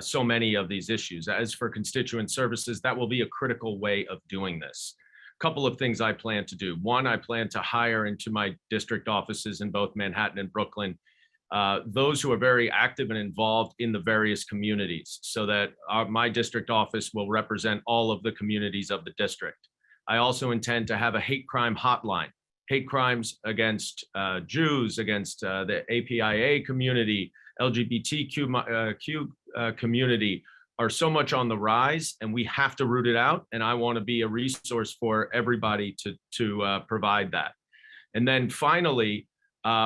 so many of these issues. As for constituent services, that will be a critical way of doing this. A couple of things I plan to do. One, I plan to hire into my district offices in both Manhattan and Brooklyn those who are very active and involved in the various communities so that my district office will represent all of the communities of the district. I also intend to have a hate crime hotline. Hate crimes against Jews, against the APIA community, LGBTQ community are so much on the rise, and we have to root it out. And I want to be a resource for everybody to provide that. And then finally,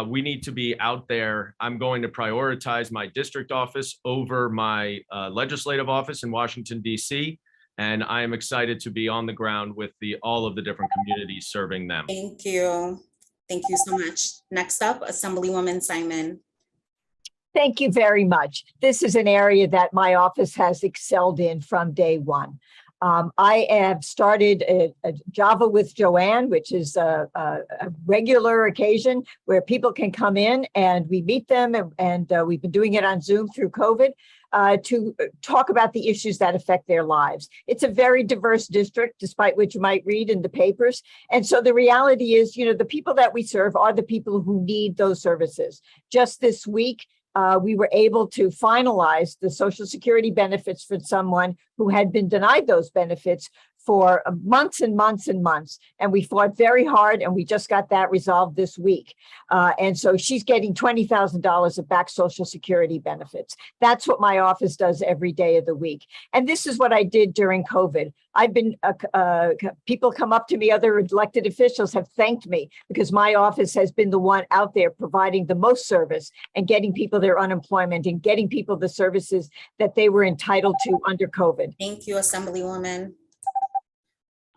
we need to be out there. I'm going to prioritize my district office over my legislative office in Washington, D.C. And I am excited to be on the ground with all of the different communities serving them. Thank you. Thank you so much. Next up, Assemblywoman Simon. Thank you very much. This is an area that my office has excelled in from day one. I have started a Java with Joanne, which is a regular occasion where people can come in and we meet them, and we've been doing it on Zoom through COVID to talk about the issues that affect their lives. It's a very diverse district, despite what you might read in the papers. And so the reality is, the people that we serve are the people who need those services. Just this week, we were able to finalize the Social Security benefits for someone who had been denied those benefits for months and months and months. And we fought very hard, and we just got that resolved this week. And so she's getting $20,000 of back Social Security benefits. That's what my office does every day of the week. And this is what I did during COVID. I've been, people come up to me, other elected officials have thanked me because my office has been the one out there providing the most service and getting people their unemployment and getting people the services that they were entitled to under COVID. Thank you, Assemblywoman.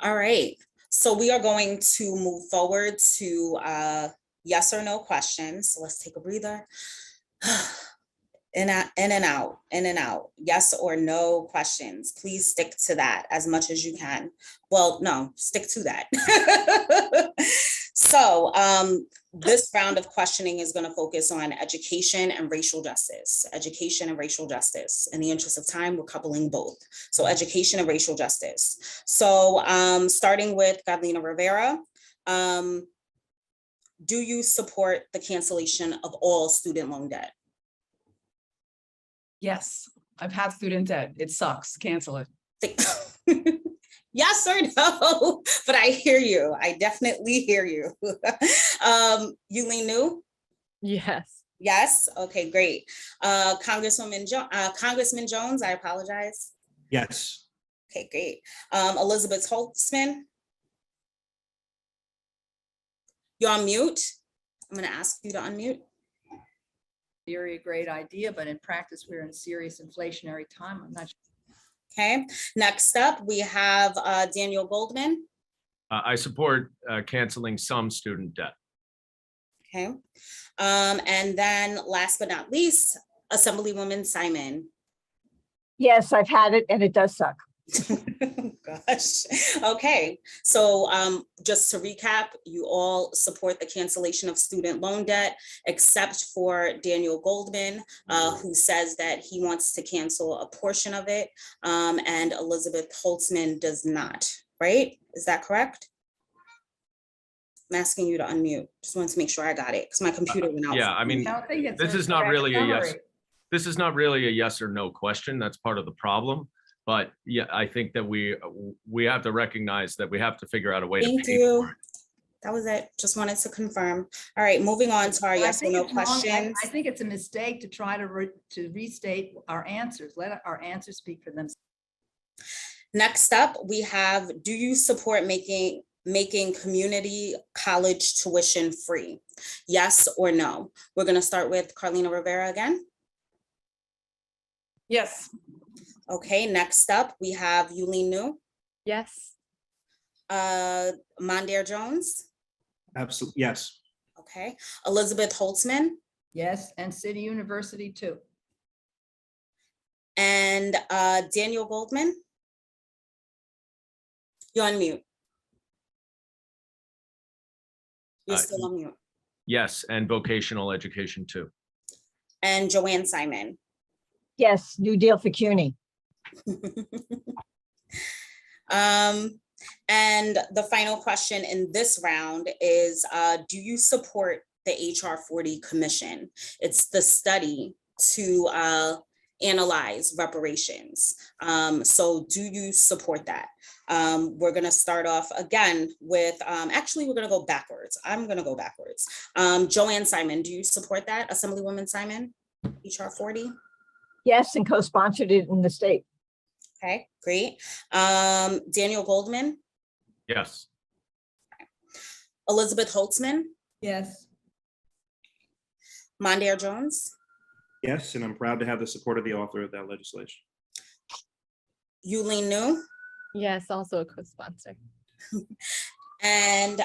All right, so we are going to move forward to yes or no questions. So let's take a breather. In and out, in and out. Yes or no questions. Please stick to that as much as you can. Well, no, stick to that. So this round of questioning is going to focus on education and racial justice. Education and racial justice. In the interest of time, we're coupling both. So education and racial justice. So starting with Carlina Rivera, do you support the cancellation of all student loan debt? Yes, I've had student debt. It sucks. Cancel it. Yes or no? But I hear you. I definitely hear you. Yuh-Line Niou? Yes. Yes. Okay, great. Congressman Jones, I apologize. Yes. Okay, great. Elizabeth Holtzman? You're on mute. I'm going to ask you to unmute. Theory, a great idea, but in practice, we're in serious inflationary time. I'm not sure. Okay, next up, we have Daniel Goldman. I support canceling some student debt. Okay, and then last but not least, Assemblywoman Simon. Yes, I've had it and it does suck. Gosh. Okay, so just to recap, you all support the cancellation of student loan debt, except for Daniel Goldman, who says that he wants to cancel a portion of it, and Elizabeth Holtzman does not, right? Is that correct? I'm asking you to unmute. Just wanted to make sure I got it because my computer went out. Yeah, I mean, I don't think it's this a is not correct really a yes. summary. This is not really a yes or no question. That's part of the problem. But yeah, I think that we have to recognize that we have to figure out a way to Thank pay you. for it. That was it. Just wanted to confirm. All right, moving on to our But I yes or think no it's wrong. questions. I think it's a mistake to try to restate our answers. Let our answers speak for themselves. Next up, we have, do you support making community college tuition free? Yes or no? We're going to start with Carlina Rivera again. Yes. Okay, next up, we have Yuh-Line Niou, Yes. Mondaire Jones. Absolutely. Yes. Okay, Elizabeth Holtzman Yes, and City University too. and Daniel Goldman. You're on mute. You're still on mute. Yes, and vocational education too. And Joanne Simon. Yes, New Deal for CUNY. And the final question in this round is, do you support the HR 40 Commission? It's the study to analyze reparations. So do you support that? We're gonna start off again with, actually, we're gonna go backwards. I'm gonna go backwards. Joanne Simon, do you support that? Assemblywoman Simon, HR 40? Yes, and co-sponsored it in the state. Okay, great. Daniel Goldman, Yes. Elizabeth Holtzman, Yes. Mondaire Jones, Yes, and I'm proud to have the support of the author of that legislation. Yuh-Line Niou, Yes, also a co-sponsor. and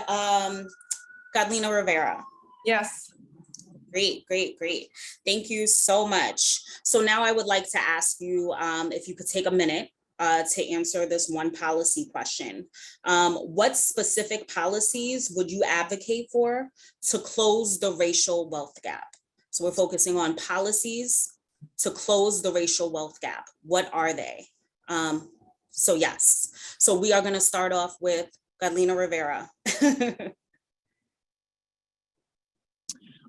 Carlina Rivera. Yes. Great, great, great. Thank you so much. So now I would like to ask you if you could take a minute to answer this one policy question. What specific policies would you advocate for to close the racial wealth gap? So we're focusing on policies to close the racial wealth gap. What are they? So yes, so we are going to start off with Carlina Rivera.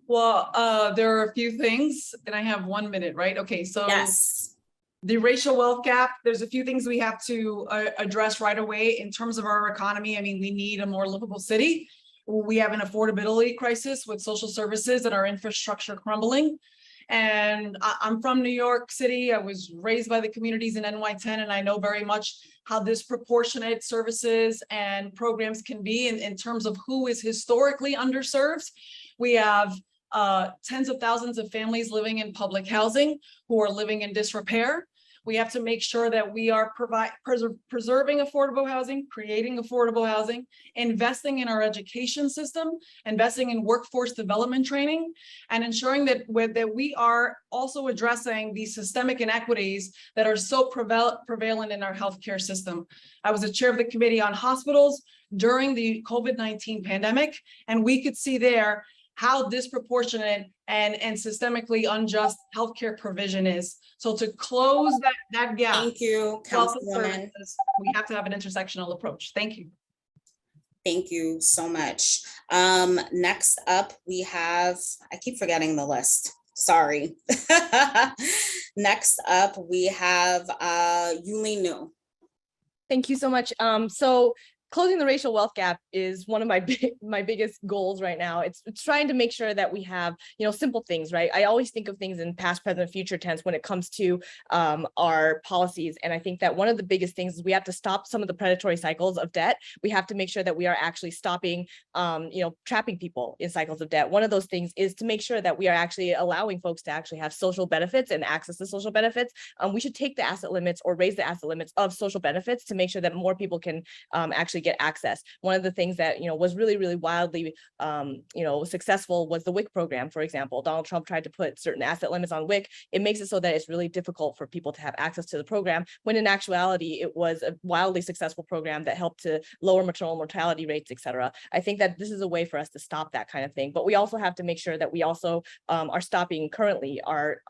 Well, there are a few things, and I have 1 minute, right? Okay, so Yes. the racial wealth gap, there's a few things we have to address right away in terms of our economy. I mean, we need a more livable city. We have an affordability crisis with social services and our infrastructure crumbling. And I'm from New York City. I was raised by the communities in NY-10, and I know very much how disproportionate services and programs can be in terms of who is historically underserved. We have tens of thousands of families living in public housing who are living in disrepair. We have to make sure that we are preserving affordable housing, creating affordable housing, investing in our education system, investing in workforce development training, and ensuring that we are also addressing these systemic inequities that are so prevalent in our healthcare system. I was the chair of the committee on hospitals during the COVID-19 pandemic, and we could see there how disproportionate and systemically unjust healthcare provision is. So to close that gap, Thank you, health Councilwoman. services, we have to have an intersectional approach. Thank you. Thank you so much. Next up, we have, I keep forgetting the list. Sorry. Next up, we have Yuh-Line Niou. Thank you so much. So closing the racial wealth gap is one of my biggest goals right now. It's trying to make sure that we have, simple things, right? I always think of things in past, present, future tense when it comes to our policies. And I think that one of the biggest things is we have to stop some of the predatory cycles of debt. We have to make sure that we are actually stopping, trapping people in cycles of debt. One of those things is to make sure that we are actually allowing folks to actually have social benefits and access to social benefits. We should take the asset limits or raise the asset limits of social benefits to make sure that more people can actually get access. One of the things that was really, really wildly successful was the WIC program, for example. Donald Trump tried to put certain asset limits on WIC. It makes it so that it's really difficult for people to have access to the program, when in actuality it was a wildly successful program that helped to lower maternal mortality rates, et cetera. I think that this is a way for us to stop that kind of thing, but we also have to make sure that we also are stopping currently our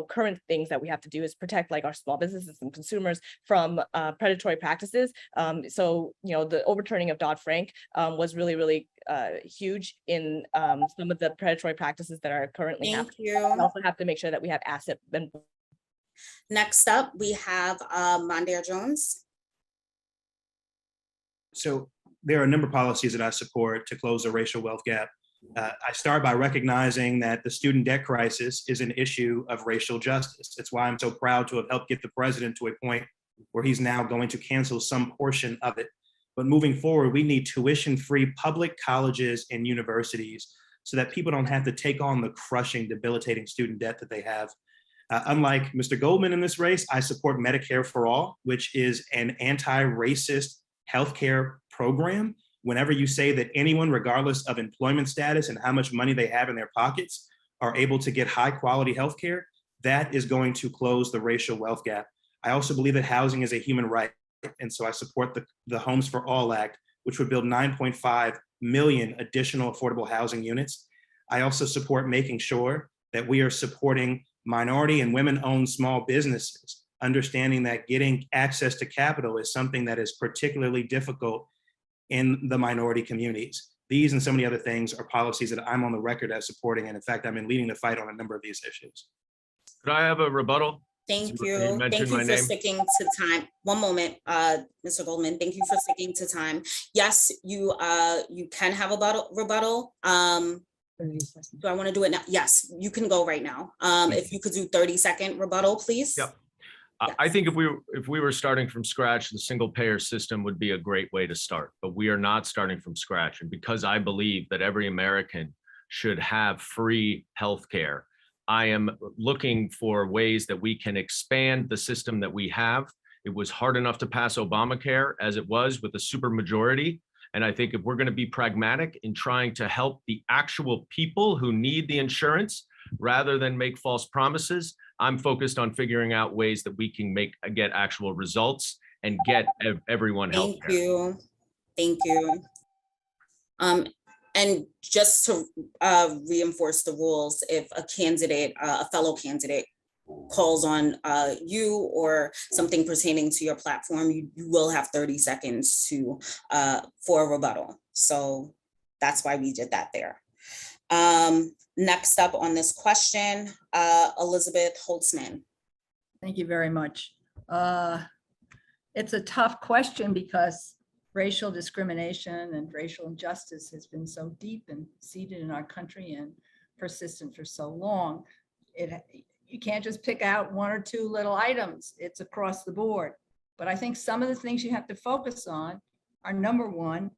current things that we have to do is protect like our small businesses and consumers from predatory practices. So the overturning of Dodd-Frank was really, really huge in some of the predatory practices that are currently happening. Thank you. We also have to make sure that we have asset. Next up, we have Mondaire Jones. So there are a number of policies that I support to close the racial wealth gap. I start by recognizing that the student debt crisis is an issue of racial justice. That's why I'm so proud to have helped get the president to a point where he's now going to cancel some portion of it. But moving forward, we need tuition-free public colleges and universities so that people don't have to take on the crushing, debilitating student debt that they have. Unlike Mr. Goldman in this race, I support Medicare for All, which is an anti-racist healthcare program. Whenever you say that anyone, regardless of employment status and how much money they have in their pockets, are able to get high-quality healthcare, that is going to close the racial wealth gap. I also believe that housing is a human right. And so I support the Homes for All Act, which would build 9.5 million additional affordable housing units. I also support making sure that we are supporting minority and women-owned small businesses, understanding that getting access to capital is something that is particularly difficult in the minority communities. These and so many other things are policies that I'm on the record as supporting. And in fact, I've been leading the fight on a number of these issues. Could I have a rebuttal? Thank You you. mentioned Thank you my for name. sticking to time. One moment, Mr. Goldman. Thank you for sticking to time. Yes, you can have a rebuttal. Do I want to do it now? Yes, you can go right now. If you could do 30-second rebuttal, please. Yep. Yes. I think if we were starting from scratch, the single payer system would be a great way to start, but we are not starting from scratch. And because I believe that every American should have free healthcare, I am looking for ways that we can expand the system that we have. It was hard enough to pass Obamacare as it was with a supermajority. And I think if we're going to be pragmatic in trying to help the actual people who need the insurance, rather than make false promises, I'm focused on figuring out ways that we can get actual results and get everyone healthcare. Thank you. Thank you. And just to reinforce the rules, if a candidate, a fellow candidate calls on you or something pertaining to your platform, you will have 30 seconds for a rebuttal. So that's why we did that there. Next up on this question, Elizabeth Holtzman. Thank you very much. It's a tough question because racial discrimination and racial injustice has been so deep and seated in our country and persistent for so long. You can't just pick out one or two little items. It's across the board. But I think some of the things you have to focus on are, number one,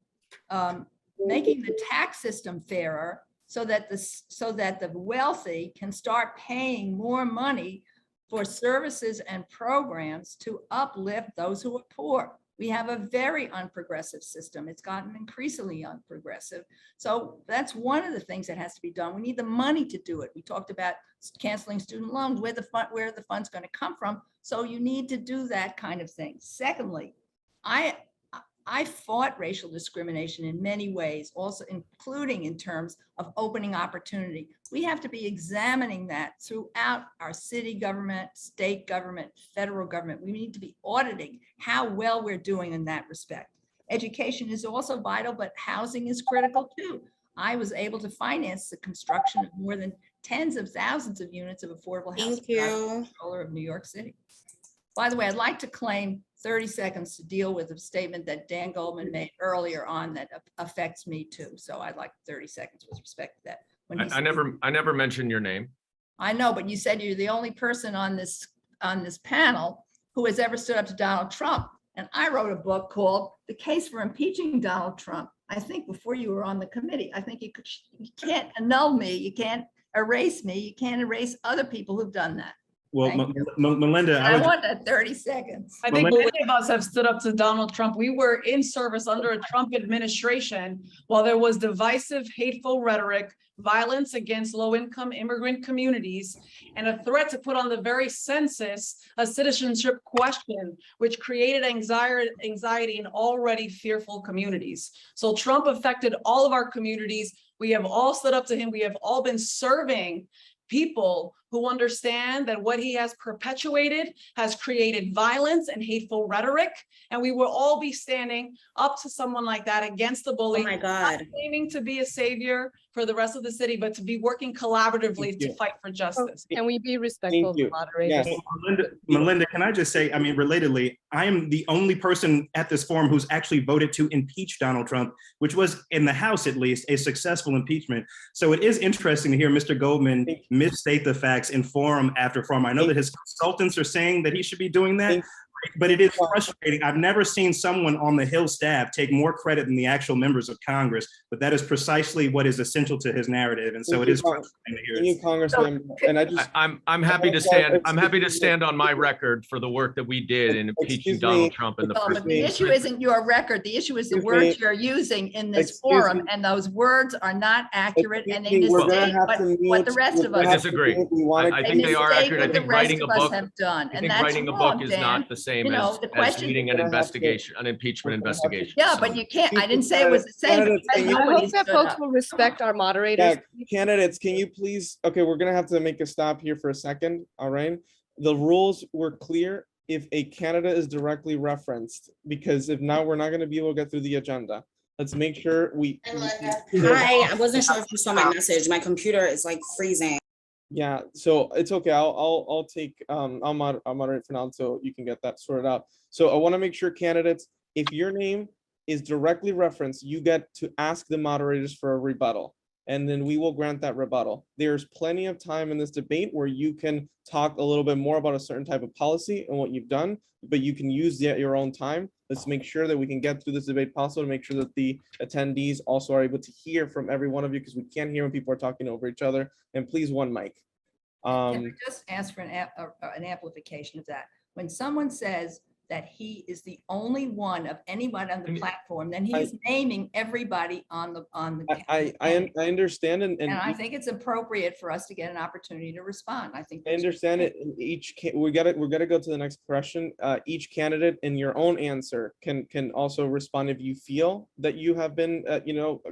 making the tax system fairer so that the wealthy can start paying more money for services and programs to uplift those who are poor. We have a very unprogressive system. It's gotten increasingly unprogressive. So that's one of the things that has to be done. We need the money to do it. We talked about canceling student loans, where the fund's going to come from. So you need to do that kind of thing. Secondly, I fought racial discrimination in many ways, also including in terms of opening opportunity. We have to be examining that throughout our city government, state government, federal government. We need to be auditing how well we're doing in that respect. Education is also vital, but housing is critical too. I was able to finance the construction of more than tens of thousands of units of affordable housing. Thank you. Comptroller of New York City. By the way, I'd like to claim 30 seconds to deal with a statement that Dan Goldman made earlier on that affects me too. So I'd like 30 seconds with respect to that. When he I said- never mentioned your name. I know, but you said you're the only person on this panel who has ever stood up to Donald Trump. And I wrote a book called The Case for Impeaching Donald Trump. I think before you were on the committee, I think you can't annul me. You can't erase me. You can't erase other people who've done that. Well, Thank you. Melinda, I want that 30 seconds. I think many of us have stood up to Donald Trump. We were in service under a Trump administration while there was divisive, hateful rhetoric, violence against low-income immigrant communities, and a threat to put on the very census a citizenship question, which created anxiety in already fearful communities. So Trump affected all of our communities. We have all stood up to him. We have all been serving people who understand that what he has perpetuated has created violence and hateful rhetoric. And we will all be standing up to someone like that against the bully. Oh my God. Not aiming to be a savior for the rest of the city, but to be working collaboratively to fight for justice. Can we be respectful of the moderators? Yes. Melinda, can I just say, I mean, relatedly, I am the only person at this forum who's actually voted to impeach Donald Trump, which was, in the House at least, a successful impeachment. So it is interesting to hear Mr. Goldman misstate the facts in forum after forum. I know that his consultants are saying that he should be doing that, but it is frustrating. I've never seen someone on the Hill staff take more credit than the actual members of Congress, but that is precisely what is essential to his narrative. And so it is frustrating to hear. Thank you, Congressman. And I just, I'm happy to stand. I'm happy to stand on my record for the work that we did in impeaching Donald Trump in the Well, first. but the issue isn't your record. The issue is the words you're using in this forum, and those words are not accurate, and they mistake what the rest of us. I disagree. I think they are accurate. I What the think rest writing a of us book. have done, I and think that's writing a wrong, book is Dan. not the same You know, as, the as question- leading an investigation, an impeachment investigation. Yeah, So- but you can't, I didn't say it was the same. Candidates, because can you- I nobody hope that stood folks up. will respect our moderators. yeah, candidates, can you please, okay, we're gonna have to make a stop here for a second, all right? The rules were clear if a candidate is directly referenced, because if not, we're not gonna be able to get through the agenda. Let's make sure we. Hi, I wasn't sure if you saw my message. My computer is like freezing. Yeah, so it's okay. I'll take I'll moderate for now until you can get that sorted out. So I want to make sure candidates, if your name is directly referenced, you get to ask the moderators for a rebuttal, and then we will grant that rebuttal. There's plenty of time in this debate where you can talk a little bit more about a certain type of policy and what you've done, but you can use your own time. Let's make sure that we can get through this debate possible to make sure that the attendees also are able to hear from every one of you, because we can't hear when people are talking over each other. And please, one mic. Can I just ask for an amplification of that? When someone says that he is the only one of anyone on the platform, then he is naming everybody on the. I understand, and I think it's appropriate for us to get an opportunity to respond. I think. I understand it. We gotta go to the next question. Each candidate in your own answer can also respond if you feel that you have been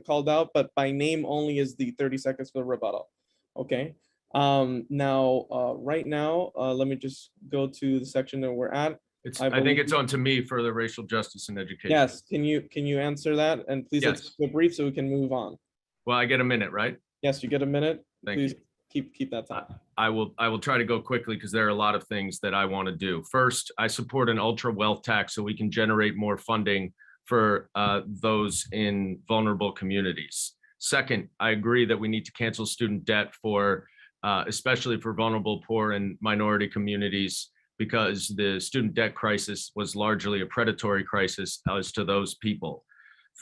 called out, but by name only is the 30 seconds for the rebuttal. Okay. Right now, let me just go to the section that we're at. I think it's on to me for the racial justice and education. Yes, can you answer that? And please, let's go brief so we can move on. Well, I get a minute, right? Yes, you get a minute. Thank Please you. keep that time. I will try to go quickly because there are a lot of things that I want to do. First, I support an ultra wealth tax so we can generate more funding for those in vulnerable communities. Second, I agree that we need to cancel student debt for especially for vulnerable, poor, and minority communities, because the student debt crisis was largely a predatory crisis as to those people.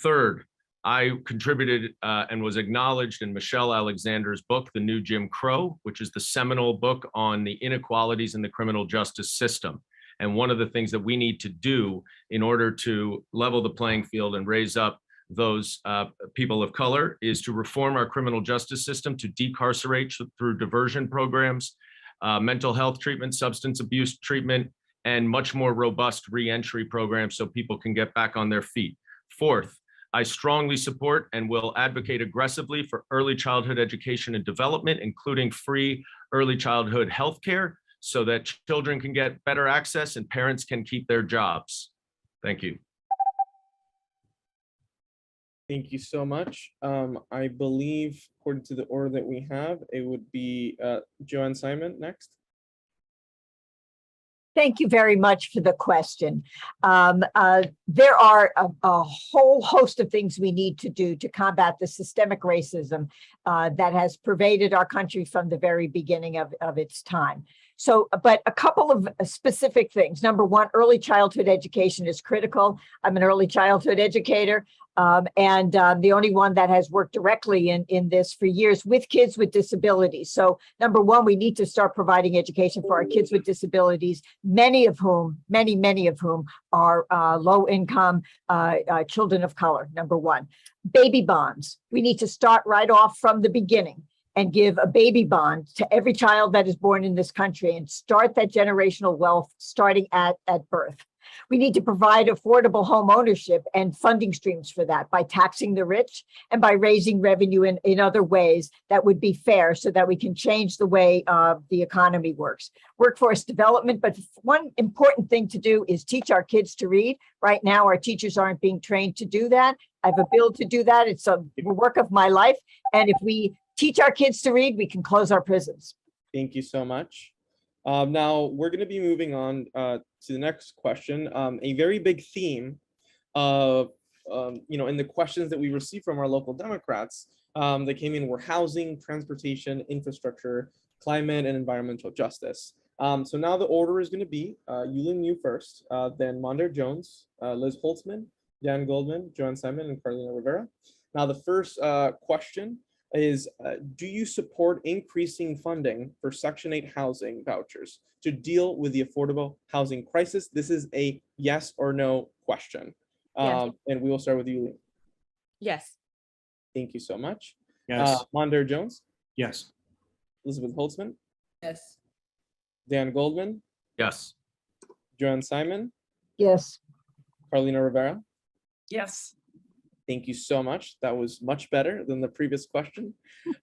Third, I contributed and was acknowledged in Michelle Alexander's book, The New Jim Crow, which is the seminal book on the inequalities in the criminal justice system. And one of the things that we need to do in order to level the playing field and raise up those people of color is to reform our criminal justice system, to decarcerate through diversion programs, mental health treatment, substance abuse treatment, and much more robust reentry programs so people can get back on their feet. Fourth, I strongly support and will advocate aggressively for early childhood education and development, including free early childhood health care, so that children can get better access and parents can keep their jobs. Thank you. Thank you so much. I believe, according to the order that we have, it would be Joanne Simon next. Thank you very much for the question. There are a whole host of things we need to do to combat the systemic racism that has pervaded our country from the very beginning of its time. So, but a couple of specific things. Number one, early childhood education is critical. I'm an early childhood educator, and the only one that has worked directly in this for years with kids with disabilities. So number one, we need to start providing education for our kids with disabilities, many of whom are low income children of color, number one. Baby bonds, we need to start right off from the beginning and give a baby bond to every child that is born in this country and start that generational wealth starting at birth. We need to provide affordable home ownership and funding streams for that by taxing the rich and by raising revenue in other ways that would be fair so that we can change the way the economy works. Workforce development, but one important thing to do is teach our kids to read. Right now, our teachers aren't being trained to do that. I have a bill to do that. It's a work of my life. And if we teach our kids to read, we can close our prisons. Thank you so much. Now we're going to be moving on to the next question. A very big theme of, in the questions that we received from our local Democrats that came in were housing, transportation, infrastructure, climate, and environmental justice. So now the order is going to be Yuh-Line Niou first, then Mondaire Jones, Liz Holtzman, Dan Goldman, Joanne Simon, and Carlina Rivera. Now the first question is, do you support increasing funding for Section 8 housing vouchers to deal with the affordable housing crisis? This is a yes or no question. Yes. And we will start with you. Yes. Thank you so much. Yes. Mondaire Jones, Yes. Elizabeth Holtzman, Yes. Dan Goldman, Yes. Joanne Simon, Yes. Carlina Rivera. Yes. Thank you so much. That was much better than the previous question.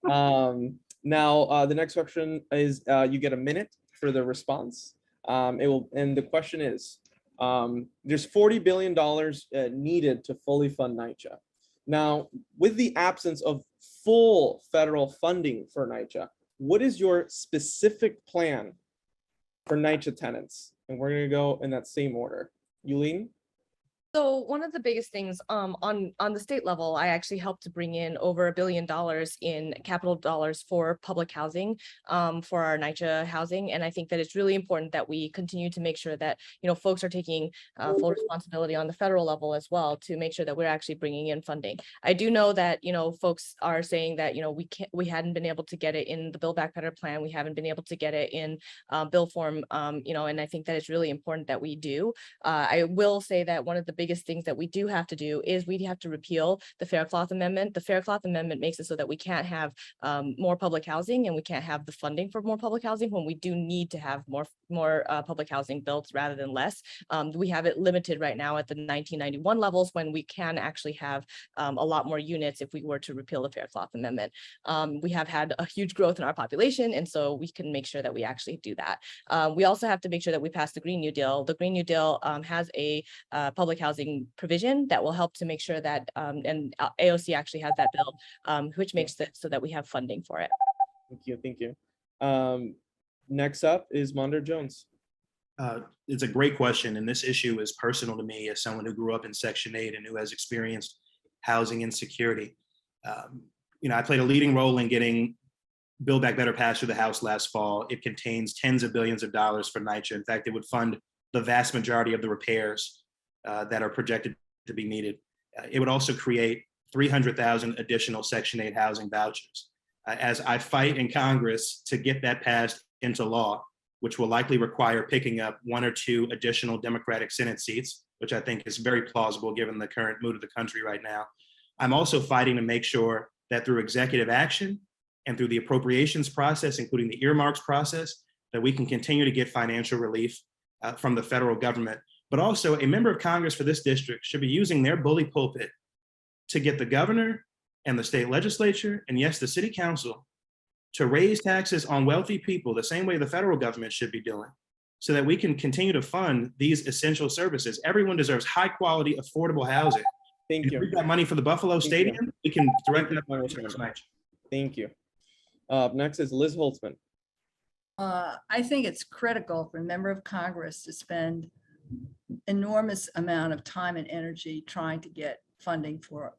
Now, the next question is you get a minute for the response. And the question is, there's $40 billion needed to fully fund NYCHA. Now, with the absence of full federal funding for NYCHA, what is your specific plan for NYCHA tenants? And we're going to go in that same order. Yuh-Line? So one of the biggest things on the state level, I actually helped to bring in over $1 billion in capital dollars for public housing for our NYCHA housing. And I think that it's really important that we continue to make sure that, folks are taking full responsibility on the federal level as well to make sure that we're actually bringing in funding. I do know that, folks are saying that, we hadn't been able to get it in the Build Back Better plan. We haven't been able to get it in bill form, and I think that it's really important that we do. I will say that one of the biggest things that we do have to do is we have to repeal the Faircloth Amendment. The Faircloth Amendment makes it so that we can't have more public housing and we can't have the funding for more public housing when we do need to have more public housing built rather than less. We have it limited right now at the 1991 levels when we can actually have a lot more units if we were to repeal the Faircloth Amendment. We have had a huge growth in our population, and so we can make sure that we actually do that. We also have to make sure that we pass the Green New Deal. The Green New Deal has a public housing provision that will help to make sure that, and AOC actually has that bill, which makes it so that we have funding for it. Thank you. Next up is Mondaire Jones. It's a great question, and this issue is personal to me as someone who grew up in Section 8 and who has experienced housing insecurity. I played a leading role in getting Build Back Better passed through the House last fall. It contains tens of billions of dollars for NYCHA. In fact, it would fund the vast majority of the repairs that are projected to be needed. It would also create 300,000 additional Section 8 housing vouchers. As I fight in Congress to get that passed into law, which will likely require picking up 1 or 2 additional Democratic Senate seats, which I think is very plausible given the current mood of the country right now. I'm also fighting to make sure that through executive action and through the appropriations process, including the earmarks process, that we can continue to get financial relief from the federal government. But also a member of Congress for this district should be using their bully pulpit to get the governor and the state legislature, and yes, the city council, to raise taxes on wealthy people the same way the federal government should be doing, so that we can continue to fund these essential services. Everyone deserves high quality, affordable housing. Thank If you. we've got money for the Buffalo Stadium, we can direct that money to expansion. Thank you. Next is Liz Holtzman. I think it's critical for a member of Congress to spend enormous amount of time and energy trying to get funding for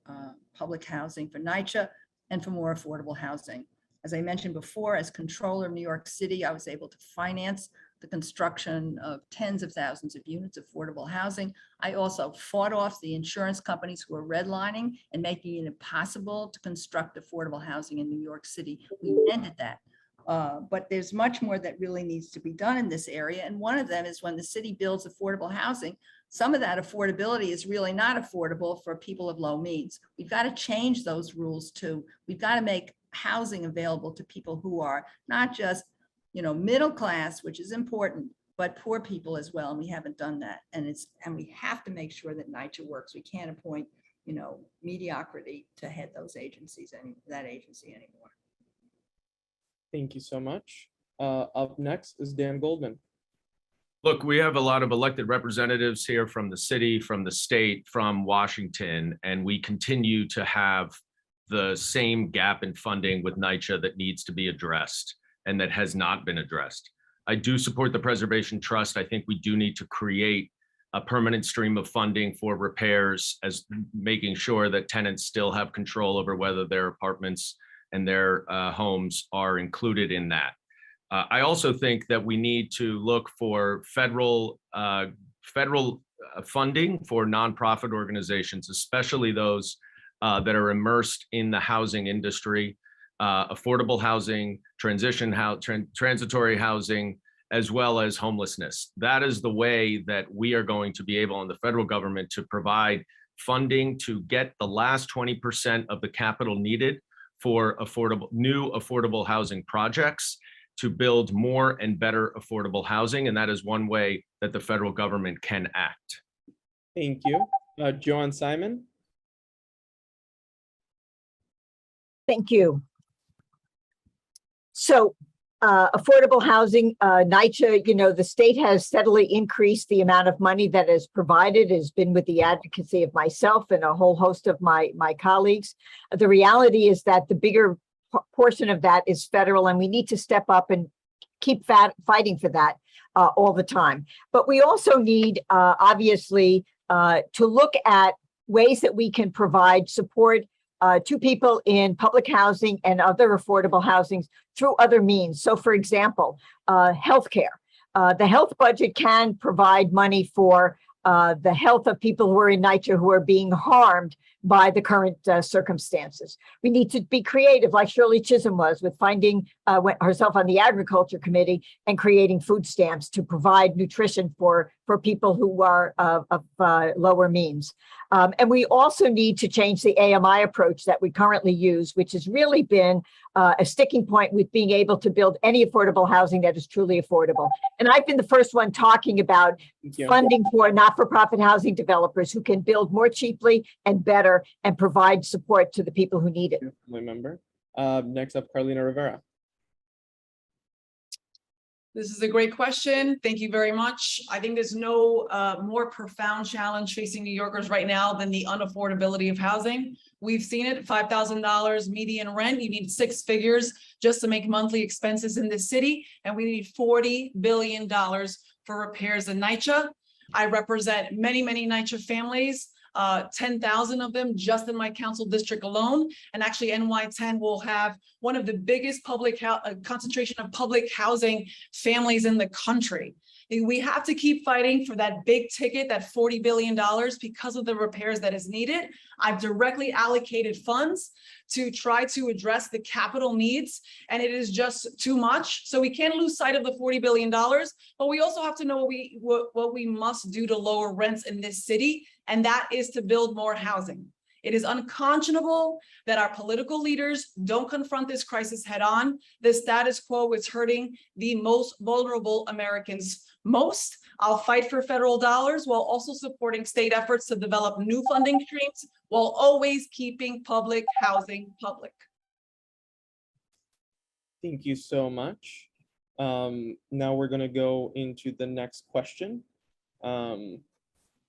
public housing for NYCHA and for more affordable housing. As I mentioned before, as controller of New York City, I was able to finance the construction of tens of thousands of units of affordable housing. I also fought off the insurance companies who were redlining and making it impossible to construct affordable housing in New York City. We ended that. But there's much more that really needs to be done in this area. And one of them is when the city builds affordable housing, some of that affordability is really not affordable for people of low means. We've got to change those rules too. We've got to make housing available to people who are not just, middle class, which is important, but poor people as well. And we haven't done that. And we have to make sure that NYCHA works. We can't appoint, mediocrity to head those agencies and that agency anymore. Thank you so much. Up next is Dan Goldman. Look, we have a lot of elected representatives here from the city, from the state, from Washington, and we continue to have the same gap in funding with NYCHA that needs to be addressed and that has not been addressed. I do support the Preservation Trust. I think we do need to create a permanent stream of funding for repairs, as making sure that tenants still have control over whether their apartments and their homes are included in that. I also think that we need to look for federal funding for nonprofit organizations, especially those that are immersed in the housing industry, affordable housing, transitory housing, as well as homelessness. That is the way that we are going to be able in the federal government to provide funding to get the last 20% of the capital needed for new affordable housing projects to build more and better affordable housing. And that is one way that the federal government can act. Thank you. Joanne Simon. Thank you. So affordable housing, NYCHA, the state has steadily increased the amount of money that is provided, has been with the advocacy of myself and a whole host of my colleagues. The reality is that the bigger portion of that is federal, and we need to step up and keep fighting for that all the time. But we also need, obviously, to look at ways that we can provide support to people in public housing and other affordable housings through other means. So, for example, healthcare. The health budget can provide money for the health of people who are in NYCHA who are being harmed by the current circumstances. We need to be creative, like Shirley Chisholm was, with finding herself on the Agriculture Committee and creating food stamps to provide nutrition for people who are of lower means. And we also need to change the AMI approach that we currently use, which has really been a sticking point with being able to build any affordable housing that is truly affordable. And I've been the first one talking about funding for not-for-profit housing developers who can build more cheaply and better and provide support to the people who need it. Remember. Next up, Carlina Rivera. This is a great question. Thank you very much. I think there's no more profound challenge facing New Yorkers right now than the unaffordability of housing. We've seen it, $5,000 median rent. You need 6 figures just to make monthly expenses in this city. And we need $40 billion for repairs in NYCHA. I represent many NYCHA families. 10,000 of them just in my council district alone. And actually NY-10 will have one of the biggest concentration of public housing families in the country. We have to keep fighting for that big ticket, that $40 billion because of the repairs that is needed. I've directly allocated funds to try to address the capital needs, and it is just too much. So we can't lose sight of the $40 billion, but we also have to know what we must do to lower rents in this city, and that is to build more housing. It is unconscionable that our political leaders don't confront this crisis head on. The status quo is hurting the most vulnerable Americans most. I'll fight for federal dollars while also supporting state efforts to develop new funding streams while always keeping public housing public. Thank you so much. Now we're going to go into the next question.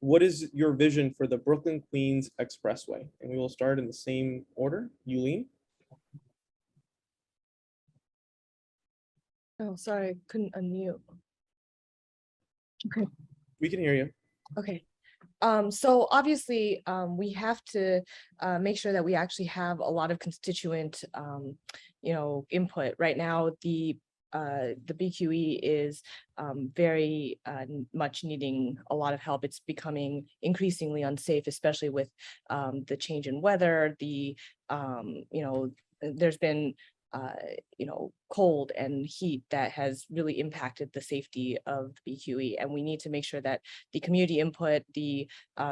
What is your vision for the Brooklyn-Queens Expressway? And we will start in the same order. Yuh-Line? Oh, sorry, couldn't unmute. Okay. We can hear you. Okay. So obviously, we have to make sure that we actually have a lot of constituent, input. Right now, the BQE is very much needing a lot of help. It's becoming increasingly unsafe, especially with the change in weather. There's been cold and heat that has really impacted the safety of the BQE. And we need to make sure that the community input, the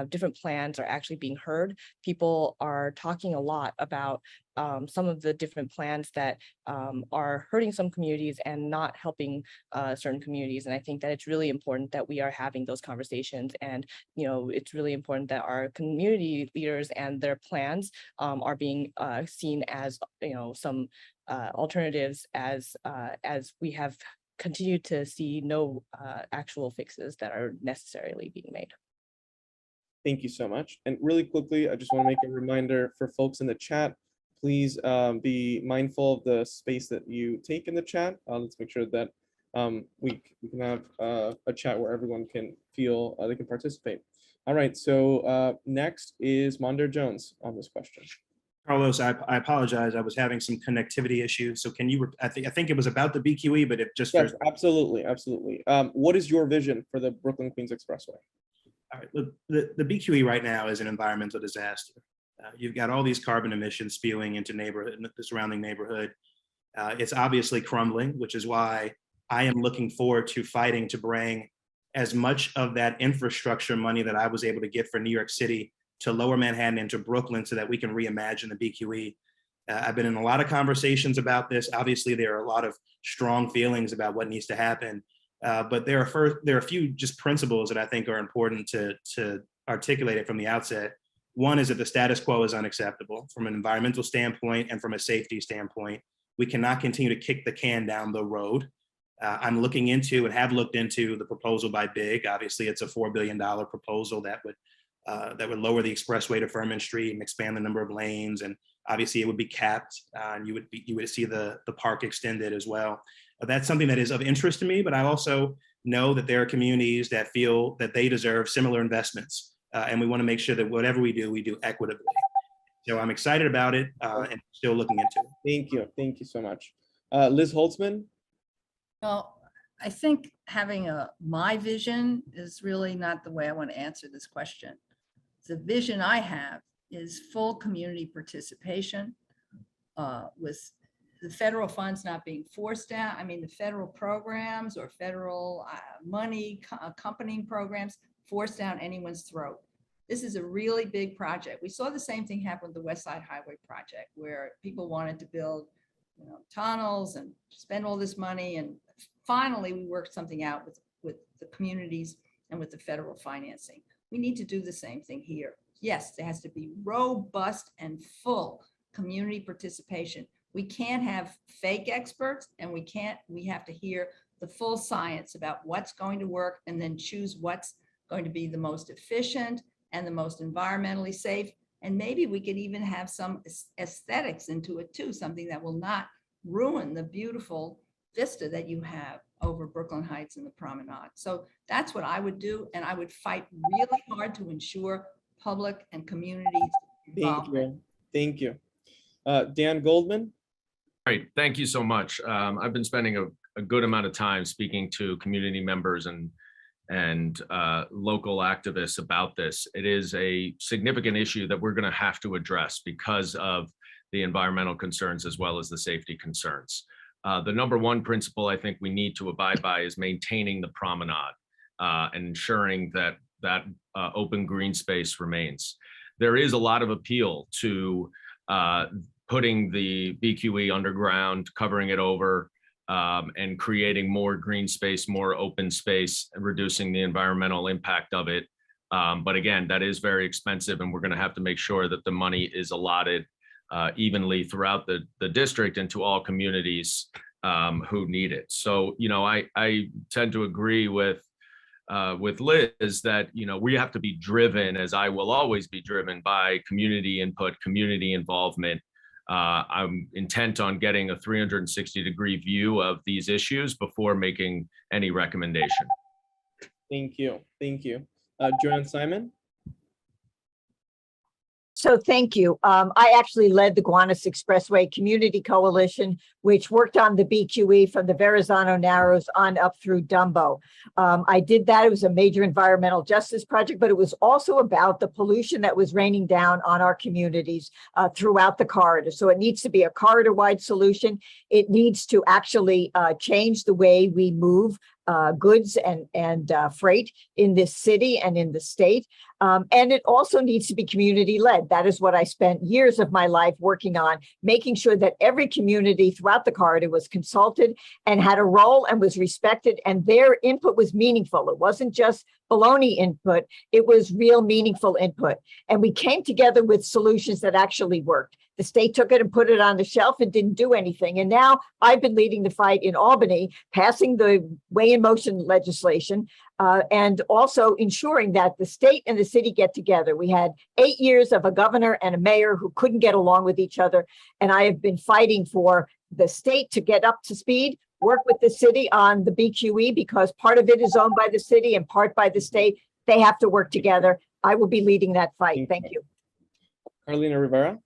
different plans are actually being heard. People are talking a lot about some of the different plans that are hurting some communities and not helping certain communities. And I think that it's really important that we are having those conversations. And, it's really important that our community leaders and their plans are being seen as, some alternatives as we have continued to see no actual fixes that are necessarily being made. Thank you so much. And really quickly, I just want to make a reminder for folks in the chat, please be mindful of the space that you take in the chat. Let's make sure that we can have a chat where everyone can feel they can participate. All right, so next is Mondaire Jones on this question. Carlos, I apologize. I was having some connectivity issues. So can you, I think it was about the BQE, but it just. Yes, absolutely, absolutely. What is your vision for the Brooklyn-Queens Expressway? All right, look, the BQE right now is an environmental disaster. You've got all these carbon emissions spewing into the surrounding neighborhood. It's obviously crumbling, which is why I am looking forward to fighting to bring as much of that infrastructure money that I was able to get for New York City to Lower Manhattan and to Brooklyn so that we can reimagine the BQE. I've been in a lot of conversations about this. Obviously, there are a lot of strong feelings about what needs to happen, but there are a few just principles that I think are important to articulate it from the outset. One is that the status quo is unacceptable from an environmental standpoint and from a safety standpoint. We cannot continue to kick the can down the road. I'm looking into and have looked into the proposal by BIG. Obviously, it's a $4 billion proposal that would lower the expressway to Furman Street and expand the number of lanes. And obviously it would be capped and you would see the park extended as well. That's something that is of interest to me, but I also know that there are communities that feel that they deserve similar investments. And we want to make sure that whatever we do equitably. So I'm excited about it and still looking into it. Thank you. Thank you so much. Liz Holtzman. Well, I think having my vision is really not the way I want to answer this question. The vision I have is full community participation with the federal funds not being forced down. I mean, the federal programs or federal money accompanying programs forced down anyone's throat. This is a really big project. We saw the same thing happen with the West Side Highway project, where people wanted to build tunnels and spend all this money. And finally, we worked something out with the communities and with the federal financing. We need to do the same thing here. Yes, there has to be robust and full community participation. We can't have fake experts, and we have to hear the full science about what's going to work and then choose what's going to be the most efficient and the most environmentally safe. And maybe we could even have some aesthetics into it too, something that will not ruin the beautiful vista that you have over Brooklyn Heights and the Promenade. So that's what I would do. And I would fight really hard to ensure public and community involvement. Thank you. Dan Goldman. Great, thank you so much. I've been spending a good amount of time speaking to community members and local activists about this. It is a significant issue that we're going to have to address because of the environmental concerns as well as the safety concerns. The number one principle I think we need to abide by is maintaining the promenade and ensuring that open green space remains. There is a lot of appeal to putting the BQE underground, covering it over, and creating more green space, more open space, and reducing the environmental impact of it. But again, that is very expensive, and we're going to have to make sure that the money is allotted evenly throughout the district and to all communities who need it. So, you know, I tend to agree with Liz that, you know, we have to be driven, as I will always be driven, by community input, community involvement. I'm intent on getting a 360-degree view of these issues before making any recommendation. Thank you. Thank you. Joanne Simon? So thank you. I actually led the Gowanus Expressway Community Coalition, which worked on the BQE from the Verrazano Narrows on up through Dumbo. I did that. It was a major environmental justice project, but it was also about the pollution that was raining down on our communities throughout the corridor. So it needs to be a corridor-wide solution. It needs to actually change the way we move goods and freight in this city and in the state. And it also needs to be community-led. That is what I spent years of my life working on, making sure that every community throughout the corridor was consulted and had a role and was respected, and their input was meaningful. It wasn't just baloney input, it was real meaningful input. And we came together with solutions that actually worked. The state took it and put it on the shelf and didn't do anything. And now I've been leading the fight in Albany, passing the Way in Motion legislation, and also ensuring that the state and the city get together. We had 8 years of a governor and a mayor who couldn't get along with each other. And I have been fighting for the state to get up to speed, work with the city on the BQE, because part of it is owned by the city and part by the state. They have to work together. I will be leading that fight. Thank you. Carlina Rivera?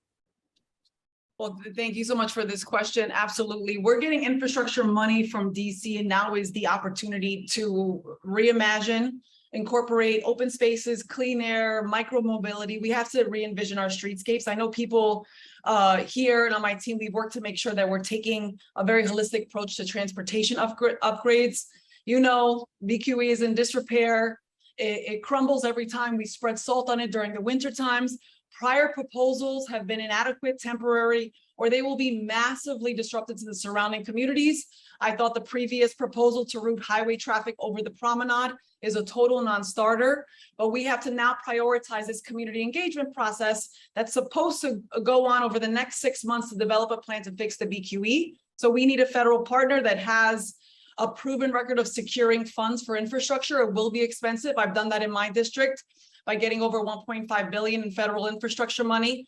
Well, thank you so much for this question. Absolutely. We're getting infrastructure money from DC, and now is the opportunity to reimagine, incorporate open spaces, clean air, micro mobility. We have to re-envision our streetscapes. I know people here and on my team, we work to make sure that we're taking a very holistic approach to transportation upgrades. You know, BQE is in disrepair. It crumbles every time we spread salt on it during the winter times. Prior proposals have been inadequate, temporary, or they will be massively disruptive to the surrounding communities. I thought the previous proposal to route highway traffic over the promenade is a total non-starter, but we have to now prioritize this community engagement process that's supposed to go on over the next 6 months to develop a plan to fix the BQE. So we need a federal partner that has a proven record of securing funds for infrastructure. It will be expensive. I've done that in my district by getting over 1.5 billion in federal infrastructure money.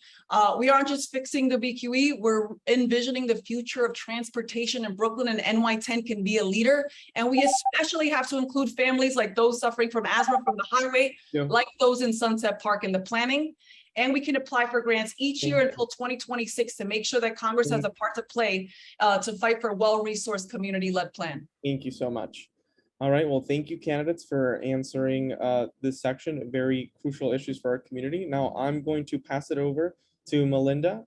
We aren't just fixing the BQE, we're envisioning the future of transportation in Brooklyn, and NY-10 can be a leader. And we especially have to include families like those suffering from asthma from the highway, like those in Sunset Park in the planning. And we can apply for grants each year until 2026 to make sure that Congress has a part to play to fight for a well-resourced community-led plan. Thank you so much. All right, well, thank you, candidates, for answering this section, very crucial issues for our community. Now I'm going to pass it over to Malynda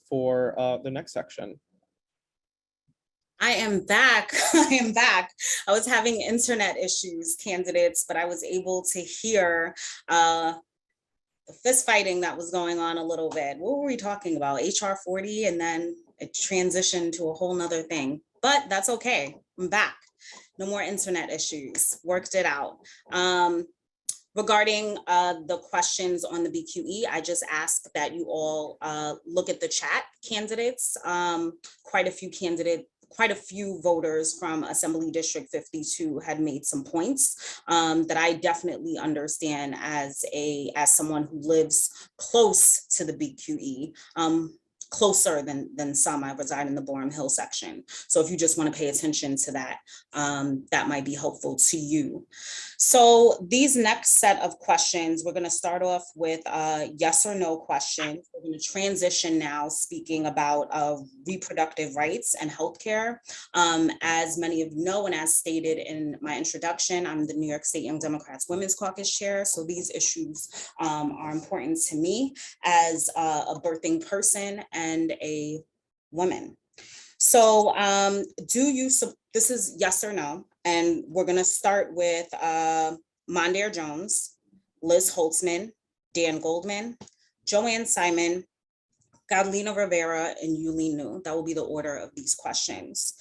for the next section. I am back. I am back. I was having internet issues, candidates, but I was able to hear the fist fighting that was going on a little bit. What were we talking about? HR 40, and then it transitioned to a whole nother thing, but that's okay. I'm back. No more internet issues, worked it out. Regarding the questions on the BQE, I just ask that you all look at the chat, candidates. Quite a few voters from Assembly District 52 had made some points that I definitely understand as someone who lives close to the BQE. Closer than some. I reside in the Borum Hill section. So if you just want to pay attention to that, that might be helpful to you. So these next set of questions, we're going to start off with a yes or no question for We're going to transition now, speaking about reproductive rights and healthcare. As many of you know, and as stated in my introduction, I'm the New York State Young Democrats Women's Caucus Chair. So these issues are important to me as a birthing person and a woman. So this is yes or no. And we're going to start with Mondaire Jones, Liz Holtzman, Dan Goldman, Joanne Simon, Carlina Rivera, and Yuh-Line Niou. That will be the order of these questions.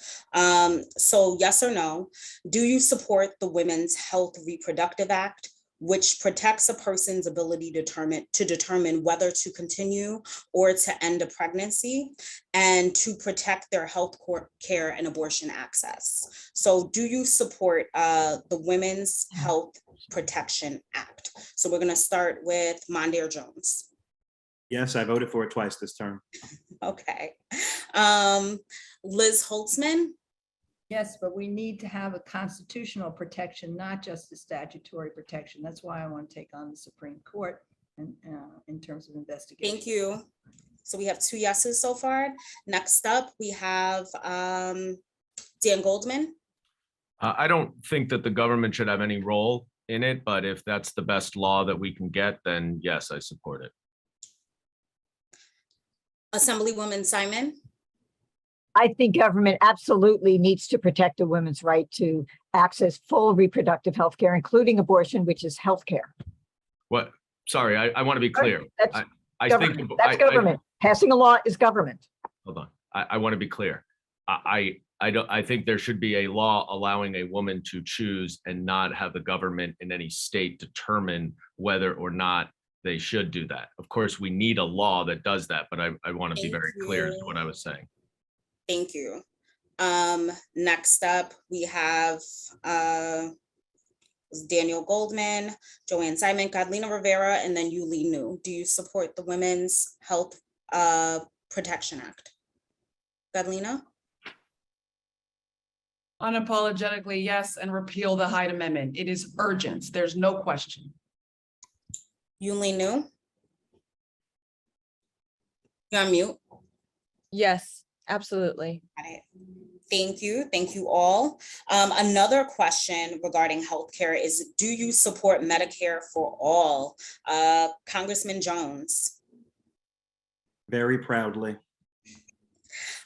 So yes or no, do you support the Women's Health Reproductive Act, which protects a person's ability to determine whether to continue or to end a pregnancy, and to protect their health care and abortion access? So do you support the Women's Health Protection Act? So we're going to start with Mondaire Jones. Yes, I voted for it twice this term. Okay. Liz Holtzman. Yes, but we need to have a constitutional protection, not just the statutory protection. That's why I want to take on the Supreme Court in terms of investigation. Thank you. So we have 2 yeses so far. Next up, we have Dan Goldman. I don't think that the government should have any role in it, but if that's the best law that we can get, then yes, I support it. Assemblywoman Simon. I think government absolutely needs to protect a woman's right to access full reproductive health care, including abortion, which is health care. What? Sorry, I want to be clear. That's I government. think That's government. Passing a law is government. Hold on. I want to be clear. I think there should be a law allowing a woman to choose and not have the government in any state determine whether or not they should do that. Of course, we need a law that does that, but I want to be very clear as to what I was saying. Thank you. Next up, we have Daniel Goldman, Joanne Simon, Carlina Rivera, and then Yuh-Line Niou. Do you support the Women's Health Protection Act? Carlina? Unapologetically, yes, and repeal the Hyde Amendment. It is urgent. There's no question. Yuh-Line Niou? You're on mute. Yes, absolutely. Got it. Thank you. Thank you all. Another question regarding healthcare is, do you support Medicare for all? Congressman Jones. Very proudly.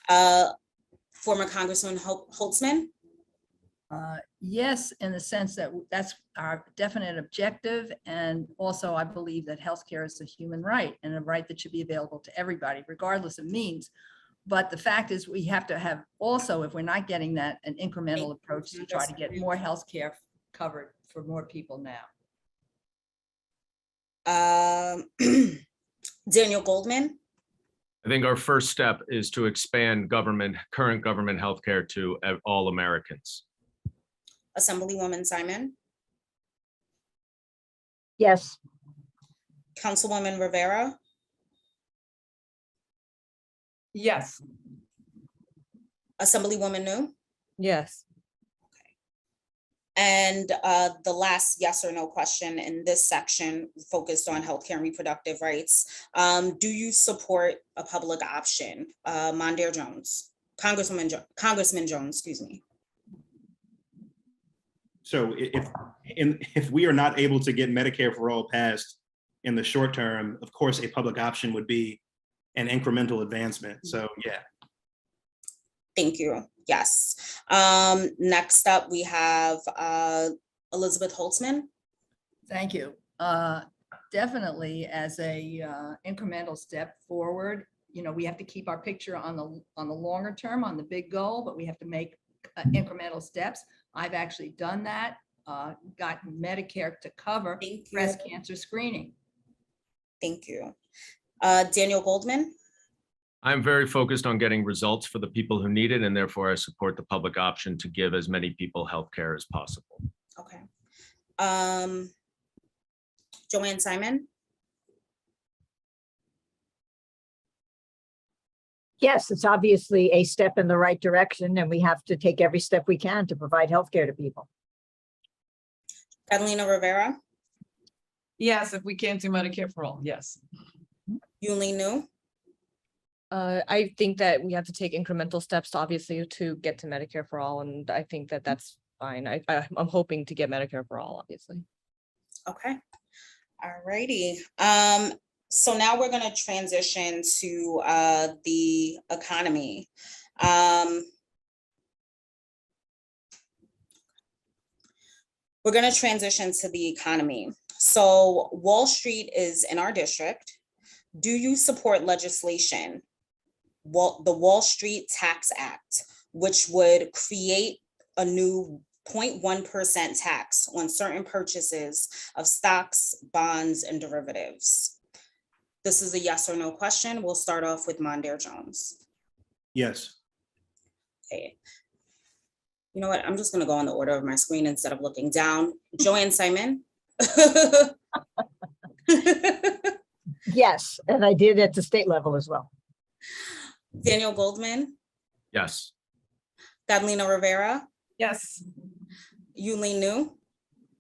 Former Congressman Holtzman. Yes, in the sense that that's our definite objective. And also I believe that healthcare is a human right and a right that should be available to everybody, regardless of means. But the fact is we have to have also, if we're not getting that, an incremental approach to try to get more healthcare covered for more people now. Daniel Goldman. I think our first step is to expand current government healthcare to all Americans. Assemblywoman Simon. Yes. Councilwoman Rivera. Yes. Assemblywoman Niou. Yes. And the last yes or no question in this section focused on healthcare and reproductive rights. Do you support a public option? Mondaire Jones, Congressman Jones, excuse me. So if we are not able to get Medicare for all passed in the short term, of course, a public option would be an incremental advancement. So yeah. Thank you. Yes. Next up, we have Elizabeth Holtzman. Thank you. Definitely as a incremental step forward. You know, we have to keep our picture on the longer term, on the big goal, but we have to make incremental steps. I've actually done that, gotten Medicare to cover breast cancer screening. Thank you. Daniel Goldman. I'm very focused on getting results for the people who need it, and therefore I support the public option to give as many people health care as possible. Okay. Joanne Simon. Yes, it's obviously a step in the right direction, and we have to take every step we can to provide healthcare to people. Carlina Rivera. Yes, if we can't do Medicare for all, yes. Yuh-Line Niou, I think that we have to take incremental steps, obviously, to get to Medicare for all, and I think that that's fine. I'm hoping to get Medicare for all, obviously. okay. All righty. So now we're gonna transition to the economy. We're gonna transition to the economy. So Wall Street is in our district. Do you support legislation, the Wall Street Tax Act, which would create a new 0.1% tax on certain purchases of stocks, bonds, and derivatives? This is a yes or no question. We'll start off with Mondaire Jones. Yes. Okay. You know what? I'm just gonna go on the order of my screen instead of looking down. Joanne Simon. Yes, and I did at the state level as well. Daniel Goldman, Yes. Carlina Rivera, Yes. Yuh-Line Niou,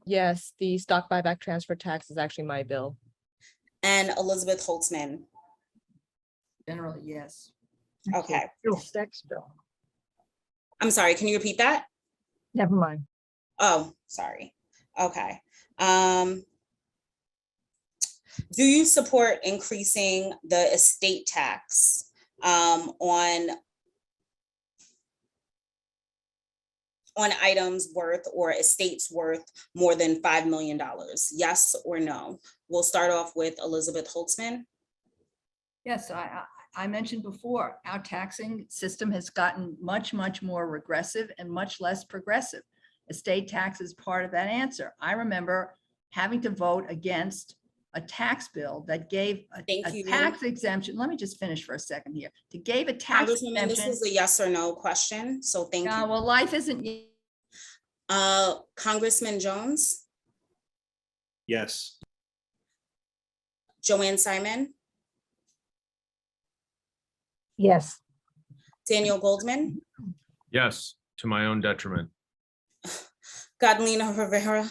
Yes, the stock buyback transfer tax is actually my bill. and Elizabeth Holtzman. Generally, yes. Okay. Bill Steck's bill. I'm sorry, can you repeat that? Never mind. Oh, sorry. Okay. Do you support increasing the estate tax on items worth or estates worth more than $5 million? Yes or no? We'll start off with Elizabeth Holtzman. Yes, I mentioned before, our taxing system has gotten much, much more regressive and much less progressive. Estate tax is part of that answer. I remember having to vote against a tax bill that gave a tax exemption. Let me just finish for a second here. To gave a tax Congresswoman, this exemption. is a yes or no question, so thank you. Well, life isn't. Congressman Jones, Yes. Joanne Simon, Yes. Daniel Goldman, Yes, to my own detriment. Carlina Rivera,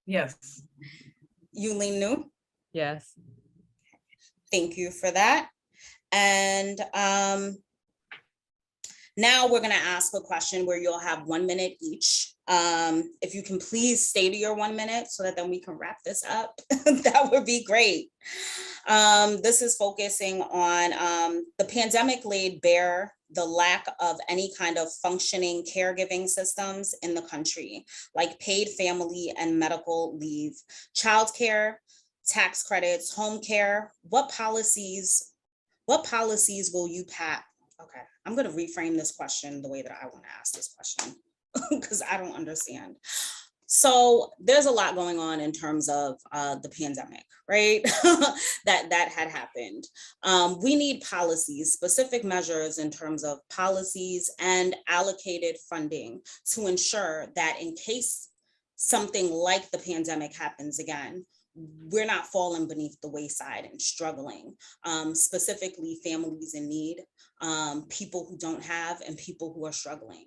Yes. Yuh-Line Niou. Yes. Thank you for that. And now we're going to ask a question where you'll have 1 minute each. If you can please stay to your 1 minute so that then we can wrap this up, that would be great. This is focusing on the pandemic laid bare the lack of any kind of functioning caregiving systems in the country, like paid family and medical leave, childcare, tax credits, home care. What policies will you pass? Okay, I'm going to reframe this question the way that I want to ask this question because I don't understand. So there's a lot going on in terms of the pandemic, right? that had happened. We need policies, specific measures in terms of policies and allocated funding to ensure that in case something like the pandemic happens again, we're not falling beneath the wayside and struggling, specifically families in need, people who don't have, and people who are struggling.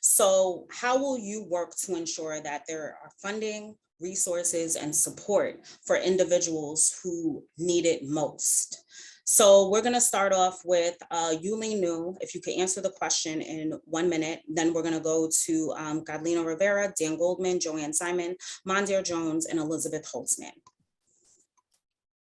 So how will you work to ensure that there are funding, resources, and support for individuals who need it most? So we're going to start off with Yuh-Line Niou. If you could answer the question in 1 minute, then we're going to go to Carlina Rivera, Dan Goldman, Joanne Simon, Mondaire Jones, and Elizabeth Holtzman.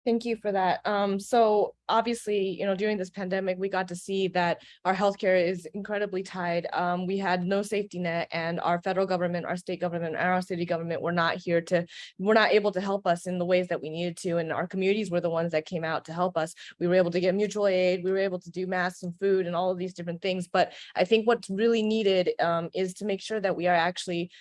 Thank you for that. So obviously, during this pandemic, we got to see that our healthcare is incredibly tied. We had no safety net, and our federal government, our state government, and our city government were not able to help us in the ways that we needed to. And our communities were the ones that came out to help us. We were able to get mutual aid. We were able to do masks and food and all of these different things. But I think what's really needed is to make sure that we are actually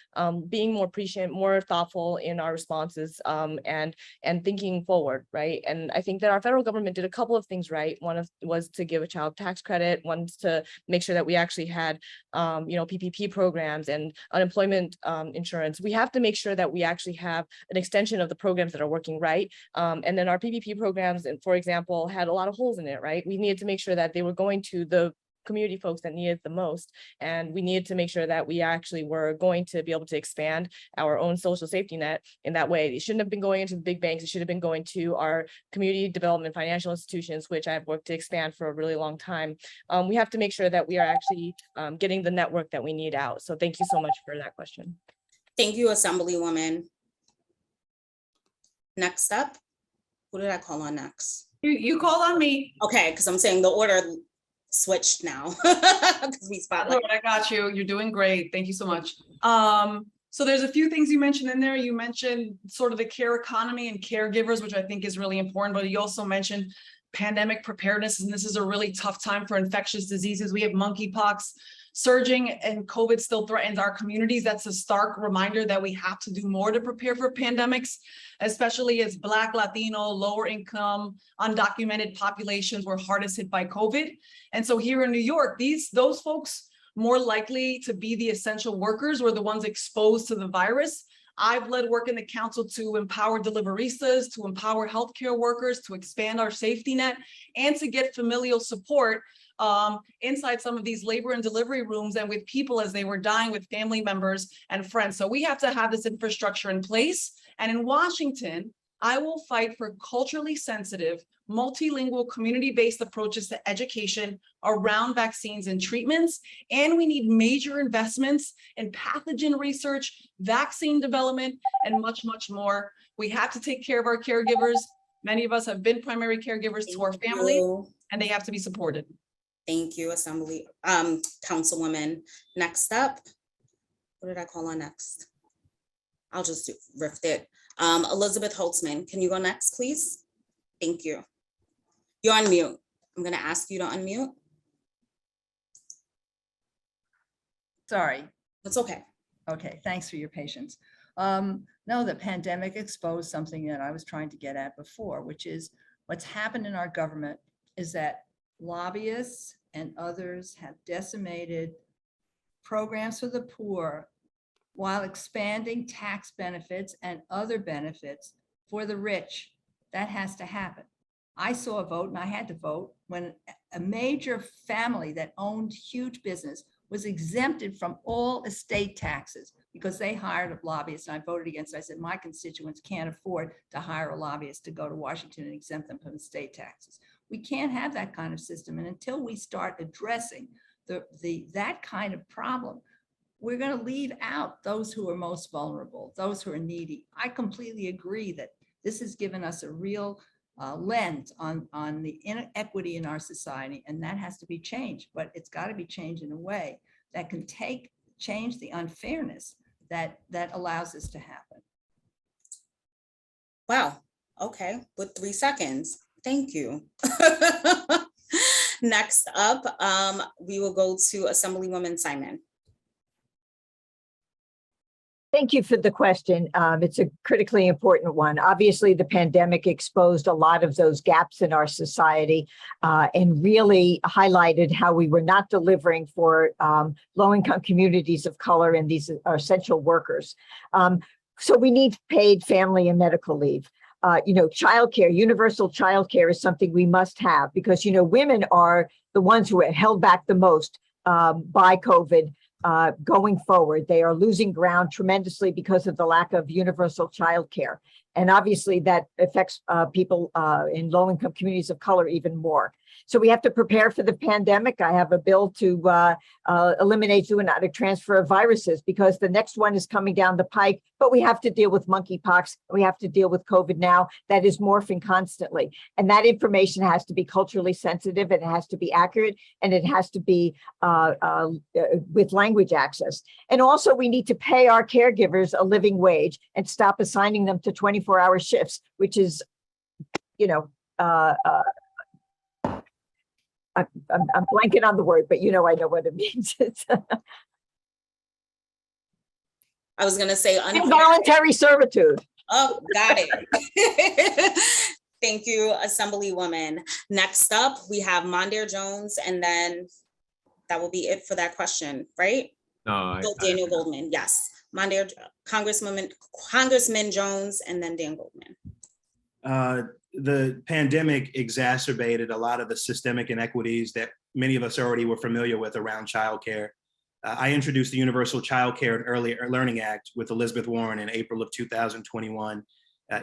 being more prescient, more thoughtful in our responses, and thinking forward, right? And I think that our federal government did a couple of things right. One was to give a child tax credit. One to make sure that we actually had, PPP programs and unemployment insurance. We have to make sure that we actually have an extension of the programs that are working right. And then our PPP programs, for example, had a lot of holes in it, right? We needed to make sure that they were going to the community folks that need it the most. And we needed to make sure that we actually were going to be able to expand our own social safety net in that way. It shouldn't have been going into the big banks. It should have been going to our community development financial institutions, which I've worked to expand for a really long time. We have to make sure that we are actually getting the network that we need out. So thank you so much for that question. Thank you, Assemblywoman. Next up, who did I call on next? You called on me. Okay, because I'm saying the order switched now. Because we spotlight. I got you. You're doing great. Thank you so much. So there's a few things you mentioned in there. You mentioned sort of the care economy and caregivers, which I think is really important, but you also mentioned pandemic preparedness, and this is a really tough time for infectious diseases. We have monkeypox surging and COVID still threatens our communities. That's a stark reminder that we have to do more to prepare for pandemics, especially as Black, Latino, lower income, undocumented populations were hardest hit by COVID. And so here in New York, those folks more likely to be the essential workers were the ones exposed to the virus. I've led work in the council to empower deliveristas, to empower healthcare workers, to expand our safety net, and to get familial support inside some of these labor and delivery rooms and with people as they were dying, with family members and friends. So we have to have this infrastructure in place. And in Washington, I will fight for culturally sensitive, multilingual, community-based approaches to education around vaccines and treatments. And we need major investments in pathogen research, vaccine development, and much, much more. We have to take care of our caregivers. Many of us have been primary caregivers to our family, and they have to be supported. Thank you, Councilwoman. Next up, what did I call on next? I'll just riff it. Elizabeth Holtzman, can you go next, please? Thank you. You're on mute. I'm gonna ask you to unmute. Sorry. That's okay. Okay, thanks for your patience. No, the pandemic exposed something that I was trying to get at before, which is what's happened in our government is that lobbyists and others have decimated programs for the poor while expanding tax benefits and other benefits for the rich. That has to happen. I saw a vote, and I had to vote, when a major family that owned huge business was exempted from all estate taxes because they hired a lobbyist, and I voted against it. I said, my constituents can't afford to hire a lobbyist to go to Washington and exempt them from estate taxes. We can't have that kind of system. And until we start addressing that kind of problem, we're going to leave out those who are most vulnerable, those who are needy. I completely agree that this has given us a real lens on the inequity in our society, and that has to be changed. But it's got to be changed in a way that can change the unfairness that allows this to happen. Wow. Okay. With 3 seconds. Thank you. Next up, we will go to Assemblywoman Simon. Thank you for the question. It's a critically important one. Obviously, the pandemic exposed a lot of those gaps in our society and really highlighted how we were not delivering for low-income communities of color and these are essential workers. So we need paid family and medical leave. Childcare, universal childcare is something we must have because, women are the ones who are held back the most by COVID. Going forward, they are losing ground tremendously because of the lack of universal childcare. And obviously that affects people in low-income communities of color even more. So we have to prepare for the pandemic. I have a bill to eliminate zoonotic transfer of viruses because the next one is coming down the pike, but we have to deal with monkeypox. We have to deal with COVID now that is morphing constantly. And that information has to be culturally sensitive, and it has to be accurate, and it has to be with language access. And also we need to pay our caregivers a living wage and stop assigning them to 24-hour shifts, which is, I'm blanking on the word, but I know what it means. I was going to say involuntary servitude. Oh, got it. Thank you, Assemblywoman. Next up, we have Mondaire Jones, and then that will be it for that question, right? No, Daniel Goldman, yes. Mondaire, Congressman Jones, and then Dan Goldman. The pandemic exacerbated a lot of the systemic inequities that many of us already were familiar with around childcare. I introduced the Universal Child Care and Early Learning Act with Elizabeth Warren in April of 2021.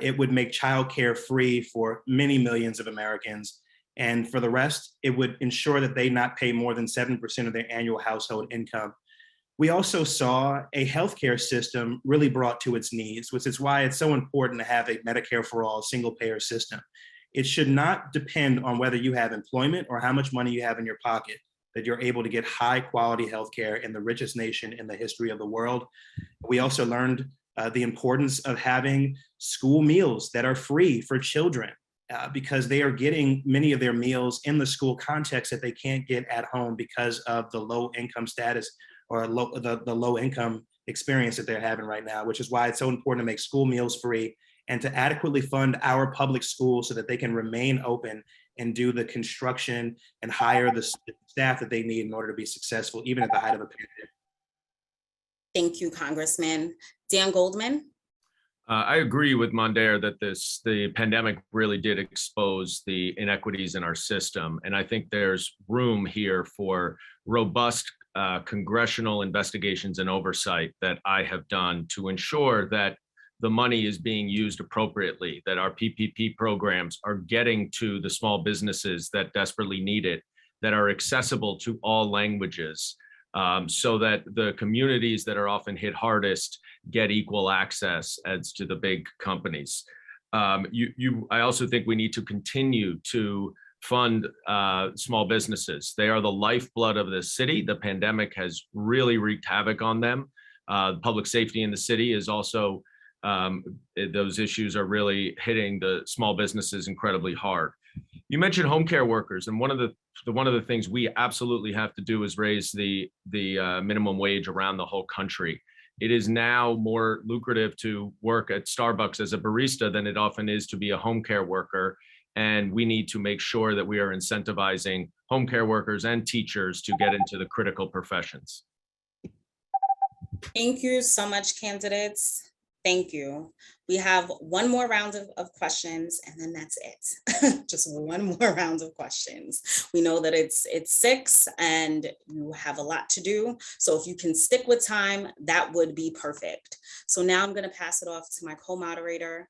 It would make childcare free for many millions of Americans. And for the rest, it would ensure that they not pay more than 7% of their annual household income. We also saw a healthcare system really brought to its knees, which is why it's so important to have a Medicare for all single payer system. It should not depend on whether you have employment or how much money you have in your pocket, that you're able to get high quality healthcare in the richest nation in the history of the world. We also learned the importance of having school meals that are free for children because they are getting many of their meals in the school context that they can't get at home because of the low income status or the low income experience that they're having right now, which is why it's so important to make school meals free and to adequately fund our public schools so that they can remain open and do the construction and hire the staff that they need in order to be successful, even at the height of a pandemic. Thank you, Congressman. Dan Goldman. I agree with Mondaire that the pandemic really did expose the inequities in our system. And I think there's room here for robust congressional investigations and oversight that I have done to ensure that the money is being used appropriately, that our PPP programs are getting to the small businesses that desperately need it, that are accessible to all languages, so that the communities that are often hit hardest get equal access as to the big companies. I also think we need to continue to fund small businesses. They are the lifeblood of this city. The pandemic has really wreaked havoc on them. Public safety in the city is also, those issues are really hitting the small businesses incredibly hard. You mentioned home care workers, and one of the things we absolutely have to do is raise the minimum wage around the whole country. It is now more lucrative to work at Starbucks as a barista than it often is to be a home care worker. And we need to make sure that we are incentivizing home care workers and teachers to get into the critical professions. Thank you so much, candidates. Thank you. We have one more round of questions and then that's it. Just one more round of questions. We know that it's 6 and you have a lot to do. So if you can stick with time, that would be perfect. So now I'm going to pass it off to my co-moderator,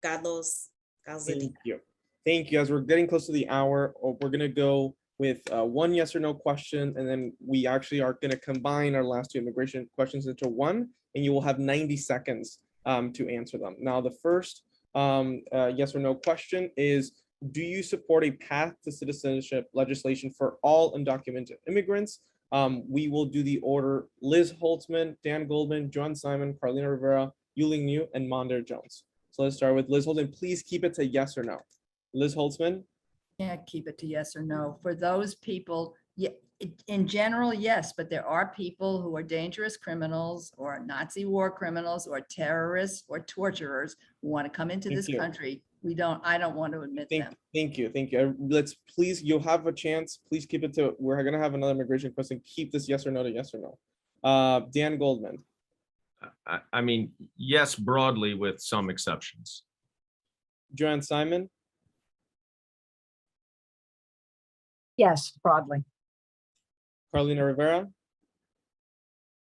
Carlos Calzadilla. Thank you. Thank you. As we're getting close to the hour, we're going to go with one yes or no question, and then we actually are going to combine our last 2 immigration questions into one, and you will have 90 seconds to answer them. Now, the first yes or no question is, do you support a path to citizenship legislation for all undocumented immigrants? We will do the order: Liz Holtzman, Dan Goldman, John Simon, Carlina Rivera, Yuh-Line Niou, and Mondaire Jones. So let's start with Liz Holtzman. Please keep it to yes or no. Liz Holtzman. Can't keep it to yes or no. For those people, yeah, in general, yes, but there are people who are dangerous criminals or Nazi war criminals or terrorists or torturers who want to come into this country. I don't want to admit them. Thank you. Let's please, you'll have a chance. Please keep it to, we're going to have another immigration question. Keep this yes or no to yes or no. Dan Goldman. I mean, yes, broadly with some exceptions. Joanne Simon. Yes, broadly. Carlina Rivera.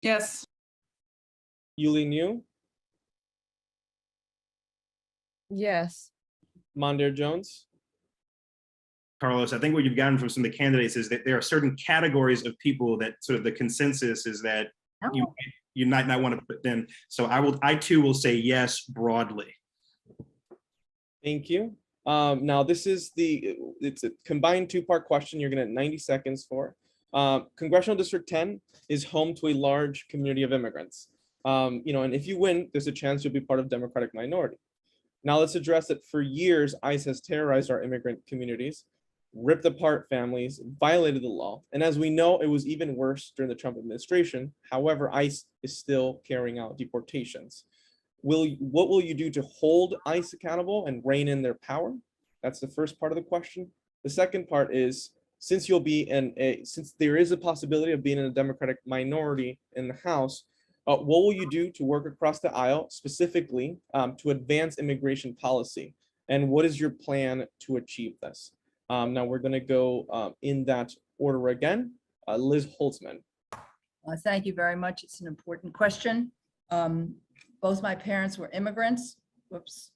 Yes. Yuh-Line Niou. Yes. Mondaire Jones. Carlos, I think what you've gotten from some of the candidates is that there are certain categories of people that sort of the consensus is that you might not want to put them. So I too will say yes broadly. Thank you. Now this is it's a combined 2-part question. You're gonna have 90 seconds for. Congressional District 10 is home to a large community of immigrants. And if you win, there's a chance you'll be part of Democratic minority. Now let's address that for years, ICE has terrorized our immigrant communities, ripped apart families, violated the law. And as we know, it was even worse during the Trump administration. However, ICE is still carrying out deportations. What will you do to hold ICE accountable and rein in their power? That's the first part of the question. The second part is, since since there is a possibility of being in a Democratic minority in the House, what will you do to work across the aisle, specifically to advance immigration policy? And what is your plan to achieve this? Now we're gonna go in that order again. Liz Holtzman. Thank you very much. It's an important question. Both my parents were immigrants. Whoops.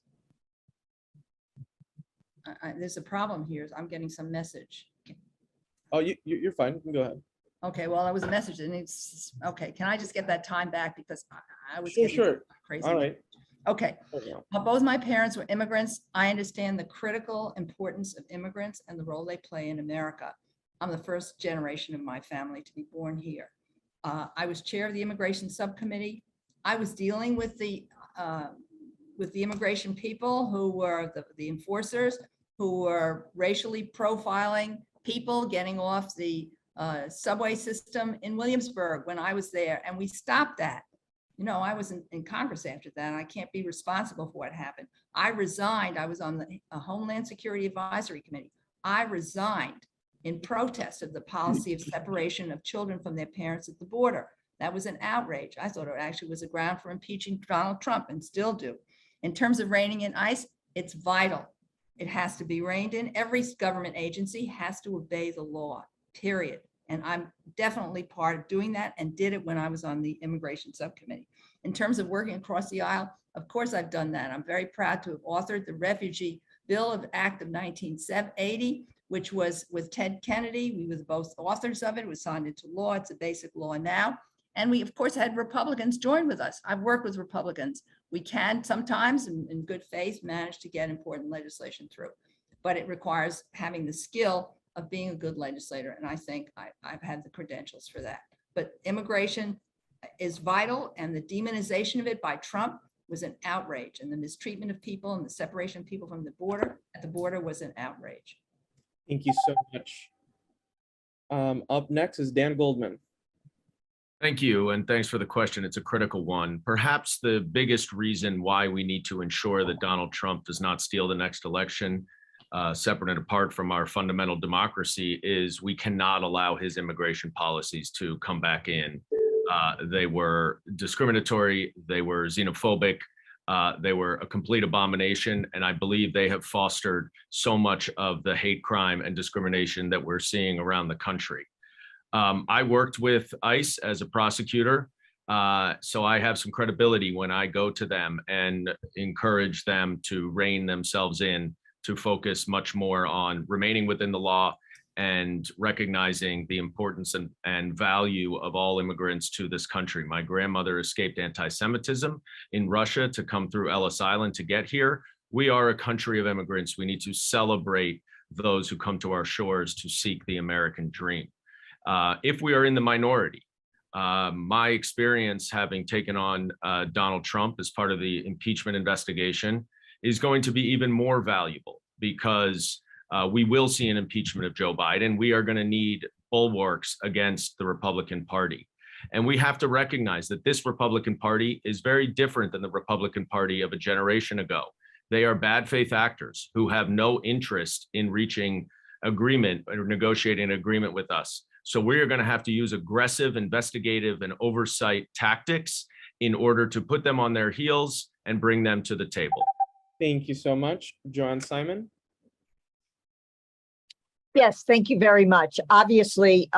There's a problem here. I'm getting some message. Oh, you're fine. You can go ahead. Okay, well, it was a message and it's, okay, can I just get that time back because I was Sure, getting sure. crazy. All right. Okay, Okay. both my parents were immigrants. I understand the critical importance of immigrants and the role they play in America. I'm the first generation of my family to be born here. I was chair of the immigration subcommittee. I was dealing with the immigration people who were the enforcers, who were racially profiling people getting off the subway system in Williamsburg when I was there, and we stopped that. You know, I was in Congress after that, and I can't be responsible for what happened. I resigned. I was on the Homeland Security Advisory Committee. I resigned in protest of the policy of separation of children from their parents at the border. That was an outrage. I thought it actually was a ground for impeaching Donald Trump, and still do. In terms of reining in ICE, it's vital. It has to be reined in. Every government agency has to obey the law, period. And I'm definitely part of doing that and did it when I was on the immigration subcommittee. In terms of working across the aisle, of course I've done that. I'm very proud to have authored the Refugee Bill of Act of 1980, which was with Ted Kennedy. We were both authors of it. It was signed into law. It's a basic law now. And we, of course, had Republicans join with us. I've worked with Republicans. We can sometimes, in good faith, manage to get important legislation through. But it requires having the skill of being a good legislator. And I think I've had the credentials for that. But immigration is vital, and the demonization of it by Trump was an outrage. And the mistreatment of people and the separation of people from the border at the border was an outrage. Thank you so much. Up next is Dan Goldman. Thank you, and thanks for the question. It's a critical one. Perhaps the biggest reason why we need to ensure that Donald Trump does not steal the next election, separate and apart from our fundamental democracy, is we cannot allow his immigration policies to come back in. They were discriminatory, they were xenophobic, they were a complete abomination, and I believe they have fostered so much of the hate crime and discrimination that we're seeing around the country. I worked with ICE as a prosecutor, so I have some credibility when I go to them and encourage them to rein themselves in, to focus much more on remaining within the law and recognizing the importance and value of all immigrants to this country. My grandmother escaped anti-Semitism in Russia to come through Ellis Island to get here. We are a country of immigrants. We need to celebrate those who come to our shores to seek the American dream. If we are in the minority, my experience having taken on Donald Trump as part of the impeachment investigation is going to be even more valuable, because we will see an impeachment of Joe Biden. We are going to need bulwarks against the Republican Party. And we have to recognize that this Republican Party is very different than the Republican Party of a generation ago. They are bad faith actors who have no interest in reaching agreement or negotiating an agreement with us. So we are going to have to use aggressive, investigative, and oversight tactics in order to put them on their heels and bring them to the table. Thank you so much. Joanne Simon. Yes, thank you very much. Obviously,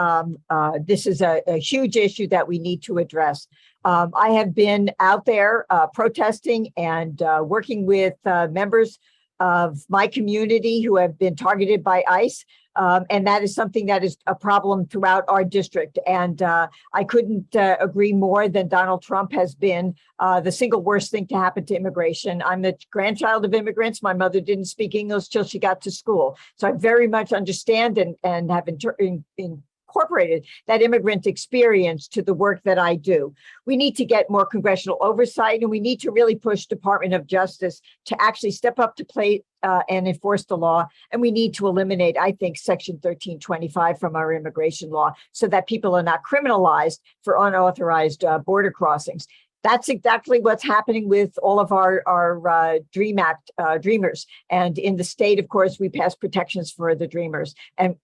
this is a huge issue that we need to address. I have been out there protesting and working with members of my community who have been targeted by ICE. And that is something that is a problem throughout our district. And I couldn't agree more than Donald Trump has been the single worst thing to happen to immigration. I'm the grandchild of immigrants. My mother didn't speak English till she got to school. So I very much understand and have incorporated that immigrant experience to the work that I do. We need to get more congressional oversight, and we need to really push Department of Justice to actually step up to plate and enforce the law. And we need to eliminate, I think, Section 1325 from our immigration law so that people are not criminalized for unauthorized border crossings. That's exactly what's happening with all of our DREAM Act dreamers. And in the state, of course, we pass protections for the dreamers. And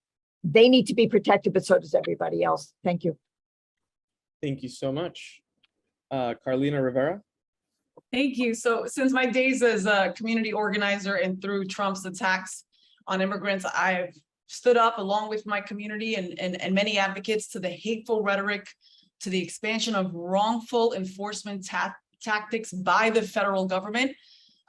they need to be protected, but so does everybody else. Thank you. Thank you so much. Carlina Rivera. Thank you. So since my days as a community organizer and through Trump's attacks on immigrants. I've stood up along with my community and many advocates to the hateful rhetoric, to the expansion of wrongful enforcement tactics by the federal government,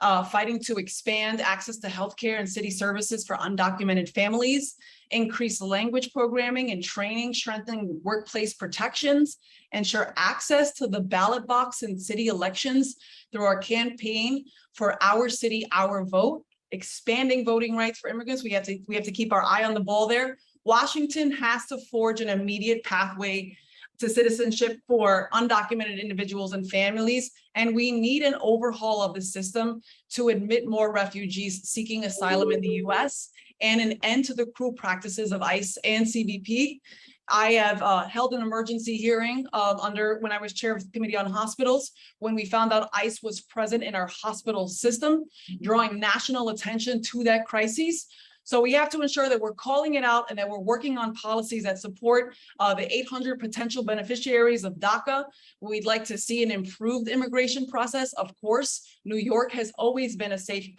fighting to expand access to healthcare and city services for undocumented families, increase language programming and training, strengthening workplace protections, ensure access to the ballot box in city elections through our campaign for Our City, Our Vote, expanding voting rights for immigrants. We have to keep our eye on the ball there. Washington has to forge an immediate pathway to citizenship for undocumented individuals and families. And we need an overhaul of the system to admit more refugees seeking asylum in the US and an end to the cruel practices of ICE and CBP. I have held an emergency hearing when I was chair of the Committee on Hospitals, when we found out ICE was present in our hospital system, drawing national attention to that crisis. So we have to ensure that we're calling it out and that we're working on policies that support the 800 potential beneficiaries of DACA. We'd like to see an improved immigration process. Of course, New York has always been a safe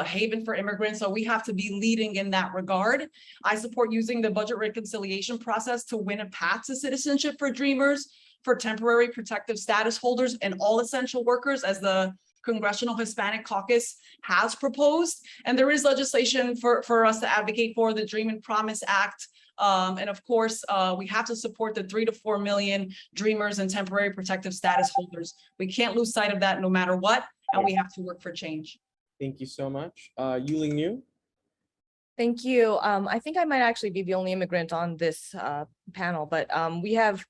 haven for immigrants, so we have to be leading in that regard. I support using the budget reconciliation process to win a path to citizenship for Dreamers, for temporary protective status holders, and all essential workers, as the Congressional Hispanic Caucus has proposed. And there is legislation for us to advocate for, the Dream and Promise Act. And of course, we have to support the 3 to 4 million Dreamers and temporary protective status holders. We can't lose sight of that no matter what, and we have to work for change. Thank you so much. Yuh-Line Niou. Thank you. I think I might actually be the only immigrant on this panel, but we have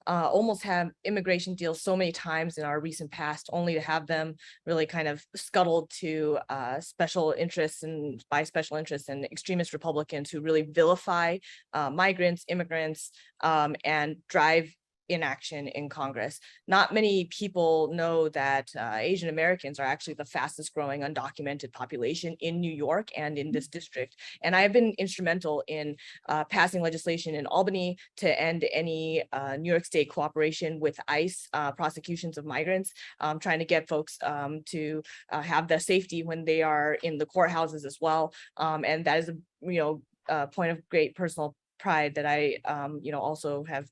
almost had immigration deals so many times in our recent past, only to have them really kind of scuttled to special interests and by special interests and extremist Republicans who really vilify migrants, immigrants, and drive inaction in Congress. Not many people know that Asian Americans are actually the fastest growing undocumented population in New York and in this district. And I have been instrumental in passing legislation in Albany to end any New York State cooperation with ICE prosecutions of migrants, trying to get folks to have the safety when they are in the courthouses as well. And that is a point of great personal pride that I, also have,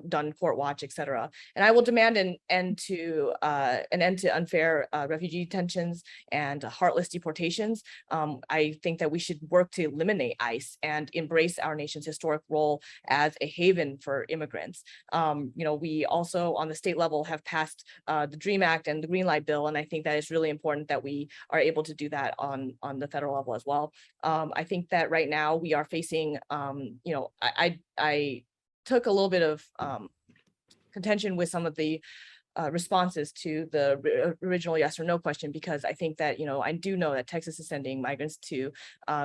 done court watch, et cetera. And I will demand an end to unfair refugee detentions and heartless deportations. I think that we should work to eliminate ICE and embrace our nation's historic role as a haven for immigrants. We also on the state level have passed the DREAM Act and the Green Light Bill, and I think that it's really important that we are able to do that on the federal level as well. I think that right now we are facing, I took a little bit of contention with some of the responses to the original yes or no question, because I think that, I do know that Texas is sending migrants to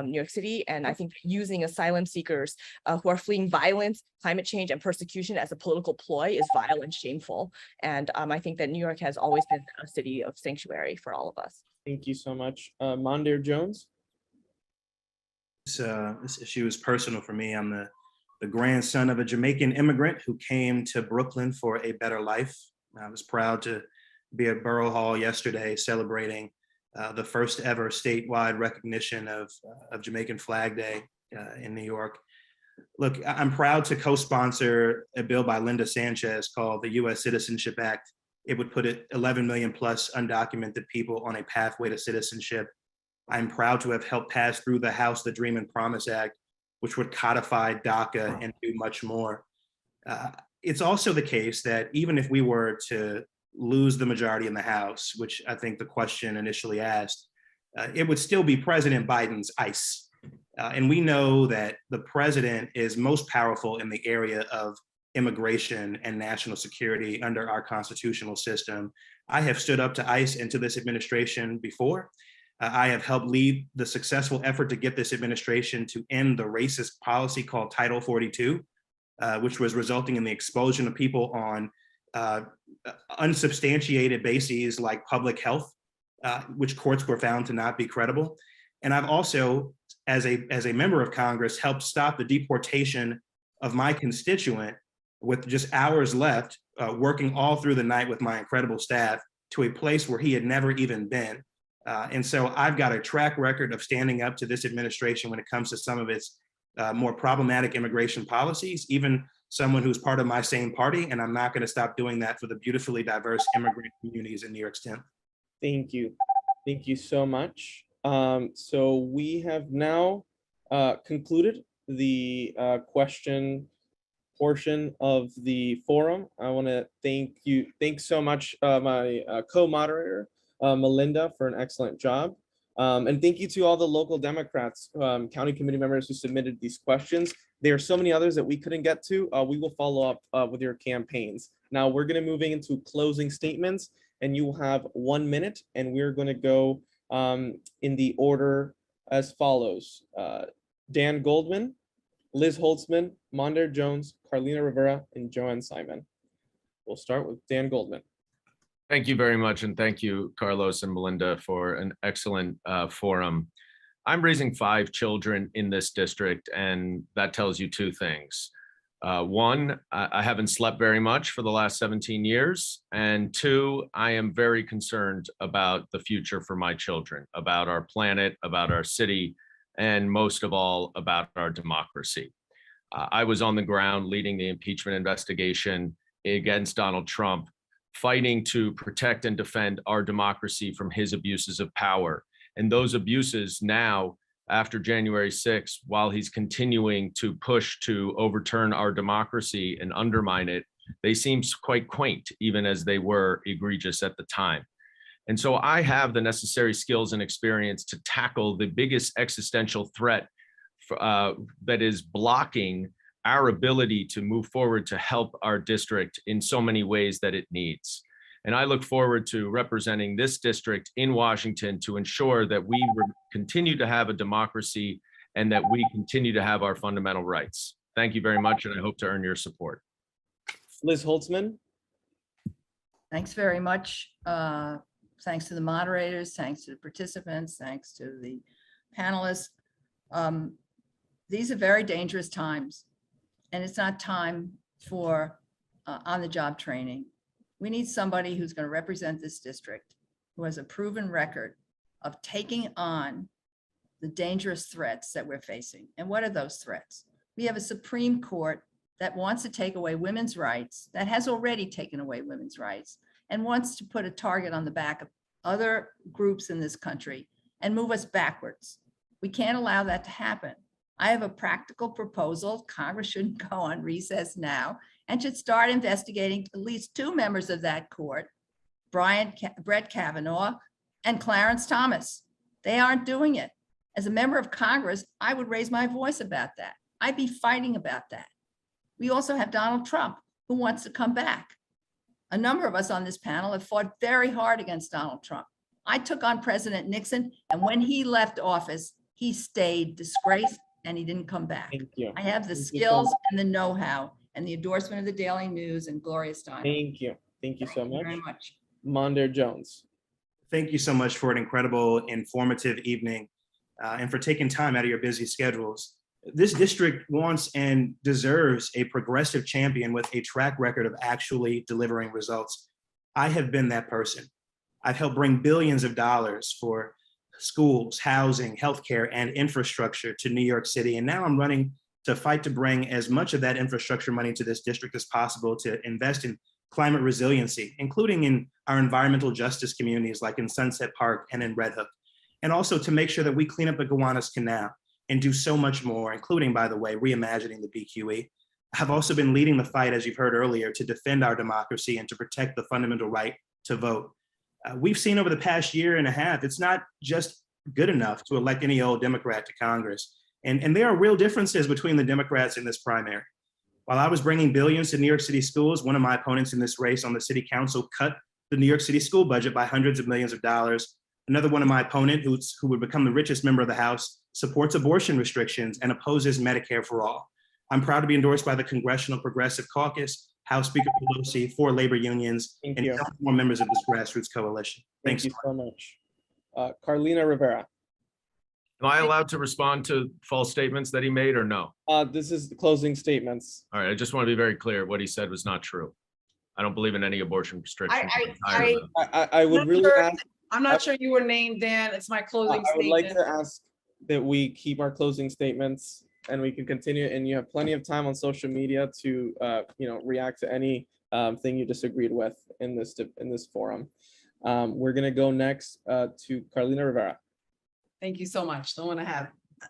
New York City, and I think using asylum seekers who are fleeing violence, climate change, and persecution as a political ploy is vile and shameful. And I think that New York has always been a city of sanctuary for all of us. Thank you so much. Mondaire Jones. This issue is personal for me. I'm the grandson of a Jamaican immigrant who came to Brooklyn for a better life. I was proud to be at Borough Hall yesterday celebrating the first ever statewide recognition of Jamaican Flag Day in New York. Look, I'm proud to co-sponsor a bill by Linda Sanchez called the U.S. Citizenship Act. It would put 11 million plus undocumented people on a pathway to citizenship. I'm proud to have helped pass through the House the Dream and Promise Act, which would codify DACA and do much more. It's also the case that even if we were to lose the majority in the House, which I think the question initially asked, it would still be President Biden's ICE. And we know that the president is most powerful in the area of immigration and national security under our constitutional system. I have stood up to ICE and to this administration before. I have helped lead the successful effort to get this administration to end the racist policy called Title 42, which was resulting in the expulsion of people on unsubstantiated bases like public health, which courts were found to not be credible. And I've also, as a member of Congress, helped stop the deportation of my constituent with just hours left, working all through the night with my incredible staff to a place where he had never even been. And so I've got a track record of standing up to this administration when it comes to some of its more problematic immigration policies, even someone who's part of my same party. And I'm not going to stop doing that for the beautifully diverse immigrant communities in New York's 10th. Thank you. Thank you so much. So we have now concluded the question portion of the forum. I want to thank you. Thanks so much, my co-moderator, Malynda, for an excellent job. And thank you to all the local Democrats, county committee members who submitted these questions. There are so many others that we couldn't get to. We will follow up with your campaigns. Now we're going to move into closing statements, and you will have 1 minute, and we're going to go in the order as follows. Dan Goldman, Liz Holtzman, Mondaire Jones, Carlina Rivera, and Joanne Simon. We'll start with Dan Goldman. Thank you very much. And thank you, Carlos and Malynda, for an excellent forum. I'm raising 5 children in this district, and that tells you 2 things. One, I haven't slept very much for the last 17 years. And 2, I am very concerned about the future for my children, about our planet, about our city, and most of all, about our democracy. I was on the ground leading the impeachment investigation against Donald Trump, fighting to protect and defend our democracy from his abuses of power. And those abuses now, after January 6th, while he's continuing to push to overturn our democracy and undermine it, they seem quite quaint, even as they were egregious at the time. And so I have the necessary skills and experience to tackle the biggest existential threat that is blocking our ability to move forward to help our district in so many ways that it needs. And I look forward to representing this district in Washington to ensure that we continue to have a democracy and that we continue to have our fundamental rights. Thank you very much, and I hope to earn your support. Liz Holtzman. Thanks very much. Thanks to the moderators, thanks to the participants, thanks to the panelists. These are very dangerous times, and it's not time for on-the-job training. We need somebody who's going to represent this district, who has a proven record of taking on the dangerous threats that we're facing. And what are those threats? We have a Supreme Court that wants to take away women's rights, that has already taken away women's rights, and wants to put a target on the back of other groups in this country and move us backwards. We can't allow that to happen. I have a practical proposal. Congress shouldn't go on recess now and should start investigating at least 2 members of that court, Brett Kavanaugh and Clarence Thomas. They aren't doing it. As a member of Congress, I would raise my voice about that. I'd be fighting about that. We also have Donald Trump, who wants to come back. A number of us on this panel have fought very hard against Donald Trump. I took on President Nixon, and when he left office, he stayed disgraced and he didn't come back. Thank you. I have the skills and the know-how and the endorsement of the Daily News and Gloria Steinem. Thank you. Thank you so Thank you very much. Mondaire Jones. Thank you so much for an incredible, informative evening and for taking time out of your busy schedules. This district wants and deserves a progressive champion with a track record of actually delivering results. I have been that person. I've helped bring billions of dollars for schools, housing, healthcare, and infrastructure to New York City. And now I'm running to fight to bring as much of that infrastructure money to this district as possible to invest in climate resiliency, including in our environmental justice communities like in Sunset Park and in Red Hook. And also to make sure that we clean up the Gowanus Canal and do so much more, including, by the way, reimagining the BQE. I've also been leading the fight, as you've heard earlier, to defend our democracy and to protect the fundamental right to vote. We've seen over the past year and a half, it's not just good enough to elect any old Democrat to Congress. And there are real differences between the Democrats in this primary. While I was bringing billions to New York City schools, one of my opponents in this race on the city council cut the New York City school budget by hundreds of millions of dollars. Another one of my opponents, who would become the richest member of the House, supports abortion restrictions and opposes Medicare for all. I'm proud to be endorsed by the Congressional Progressive Caucus, House Speaker Pelosi, 4 labor unions, and several more members of this grassroots coalition. Thank you so much. Carlina Rivera. Am I allowed to respond to false statements that he made or no? This is the closing statements. All right, I just want to be very clear. What he said was not true. I don't believe in any abortion restrictions. I would really ask. I'm not sure you were named, Dan. It's my closing I would like statement. to ask that we keep our closing statements and we can continue, and you have plenty of time on social media to react to any thing you disagreed with in this forum. We're gonna go next to Carlina Rivera. Thank you so much. Don't want to have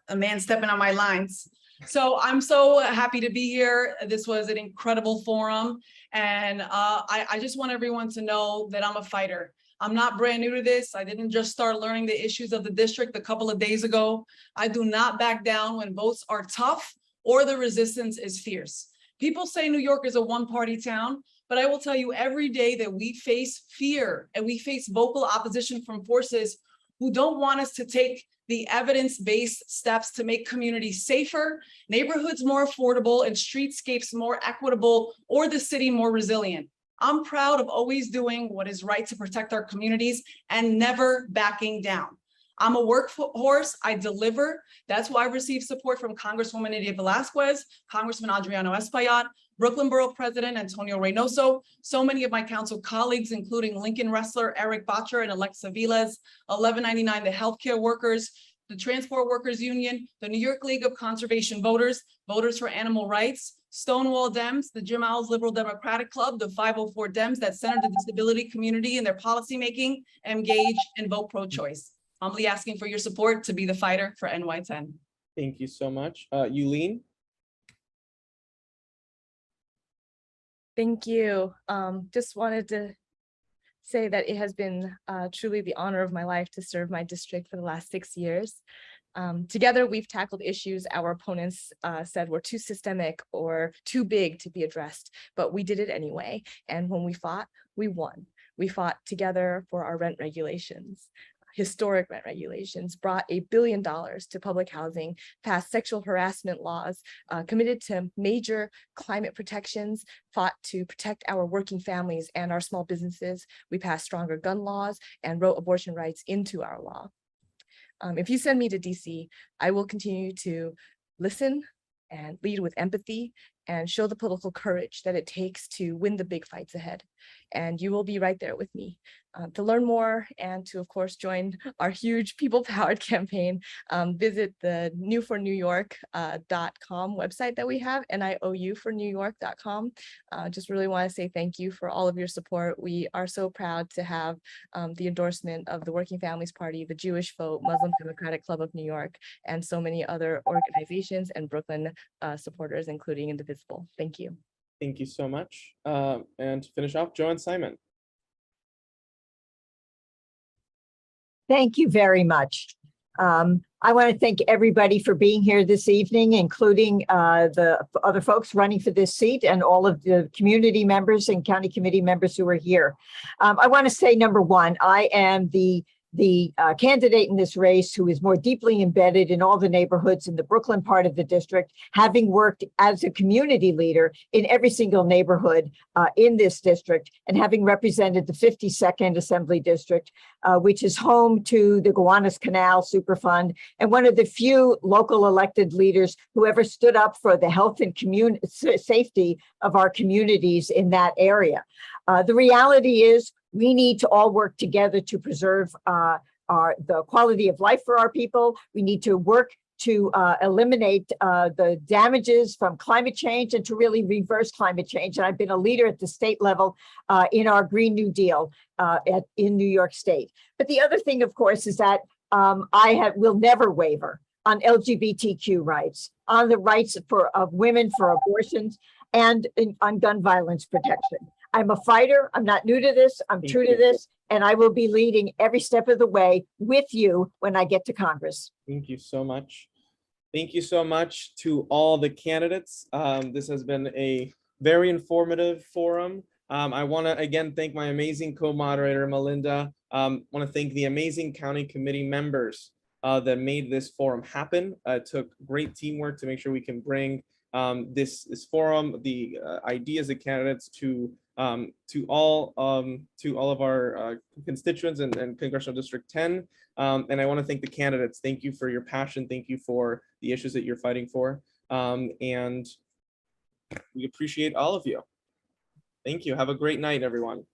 a man stepping on my lines. So I'm so happy to be here. This was an incredible forum. And I just want everyone to know that I'm a fighter. I'm not brand new to this. I didn't just start learning the issues of the district a couple of days ago. I do not back down when votes are tough or the resistance is fierce. People say New York is a one-party town, but I will tell you every day that we face fear and we face vocal opposition from forces who don't want us to take the evidence-based steps to make communities safer, neighborhoods more affordable, and streetscapes more equitable, or the city more resilient. I'm proud of always doing what is right to protect our communities and never backing down. I'm a workhorse, I deliver. That's why I received support from Congresswoman Nydia Velázquez, Congressman Adriano Espaillat, Brooklyn Borough President Antonio Reynoso, so many of my council colleagues, including Lincoln wrestler Eric Botcher and Alexa Viles, 1199, the healthcare workers, the Transport Workers Union, the New York League of Conservation Voters, Voters for Animal Rights, Stonewall Dems, the Jim Owls Liberal Democratic Club, the 504 Dems that center the disability community in their policymaking, engage, and vote pro-choice. Humbly asking for your support to be the fighter for NY-10. Thank you so much. Yuh-Line. Thank you. Just wanted to say that it has been truly the honor of my life to serve my district for the last 6 years. Together, we've tackled issues our opponents said were too systemic or too big to be addressed, but we did it anyway. And when we fought, we won. We fought together for our rent regulations. Historic rent regulations, brought $1 billion to public housing, passed sexual harassment laws, committed to major climate protections, fought to protect our working families and our small businesses. We passed stronger gun laws and wrote abortion rights into our law. If you send me to DC, I will continue to listen and lead with empathy and show the political courage that it takes to win the big fights ahead. And you will be right there with me. To learn more and to, of course, join our huge people-powered campaign, visit the newfornewyork.com website that we have, NIOU4newyork.com. Just really want to say thank you for all of your support. We are so proud to have the endorsement of the Working Families Party, the Jewish Vote, Muslim Democratic Club of New York, and so many other organizations and Brooklyn supporters, including Indivisible. Thank you. Thank you so much. And to finish off, Joanne Simon. Thank you very much. I want to thank everybody for being here this evening, including the other folks running for this seat and all of the community members and county committee members who are here. I want to say, number one, I am the candidate in this race who is more deeply embedded in all the neighborhoods in the Brooklyn part of the district, having worked as a community leader in every single neighborhood in this district, and having represented the 52nd Assembly District, which is home to the Gowanus Canal Superfund, and one of the few local elected leaders who ever stood up for the health and safety of our communities in that area. The reality is, we need to all work together to preserve the quality of life for our people. We need to work to eliminate the damages from climate change and to really reverse climate change. And I've been a leader at the state level in our Green New Deal in New York State. But the other thing, of course, is that will never waver on LGBTQ rights, on the rights of women for abortions, and on gun violence protection. I'm a fighter. I'm not new to this. I'm true to this. And I will be leading every step of the way with you when I get to Congress. Thank you so much. Thank you so much to all the candidates. This has been a very informative forum. I want to again thank my amazing co-moderator, Malynda. I want to thank the amazing county committee members that made this forum happen. It took great teamwork to make sure we can bring this forum, the ideas of candidates to all of our constituents and Congressional District 10. And I want to thank the candidates. Thank you for your passion. Thank you for the issues that you're fighting for. And we appreciate all of you. Thank you. Have a great night, everyone.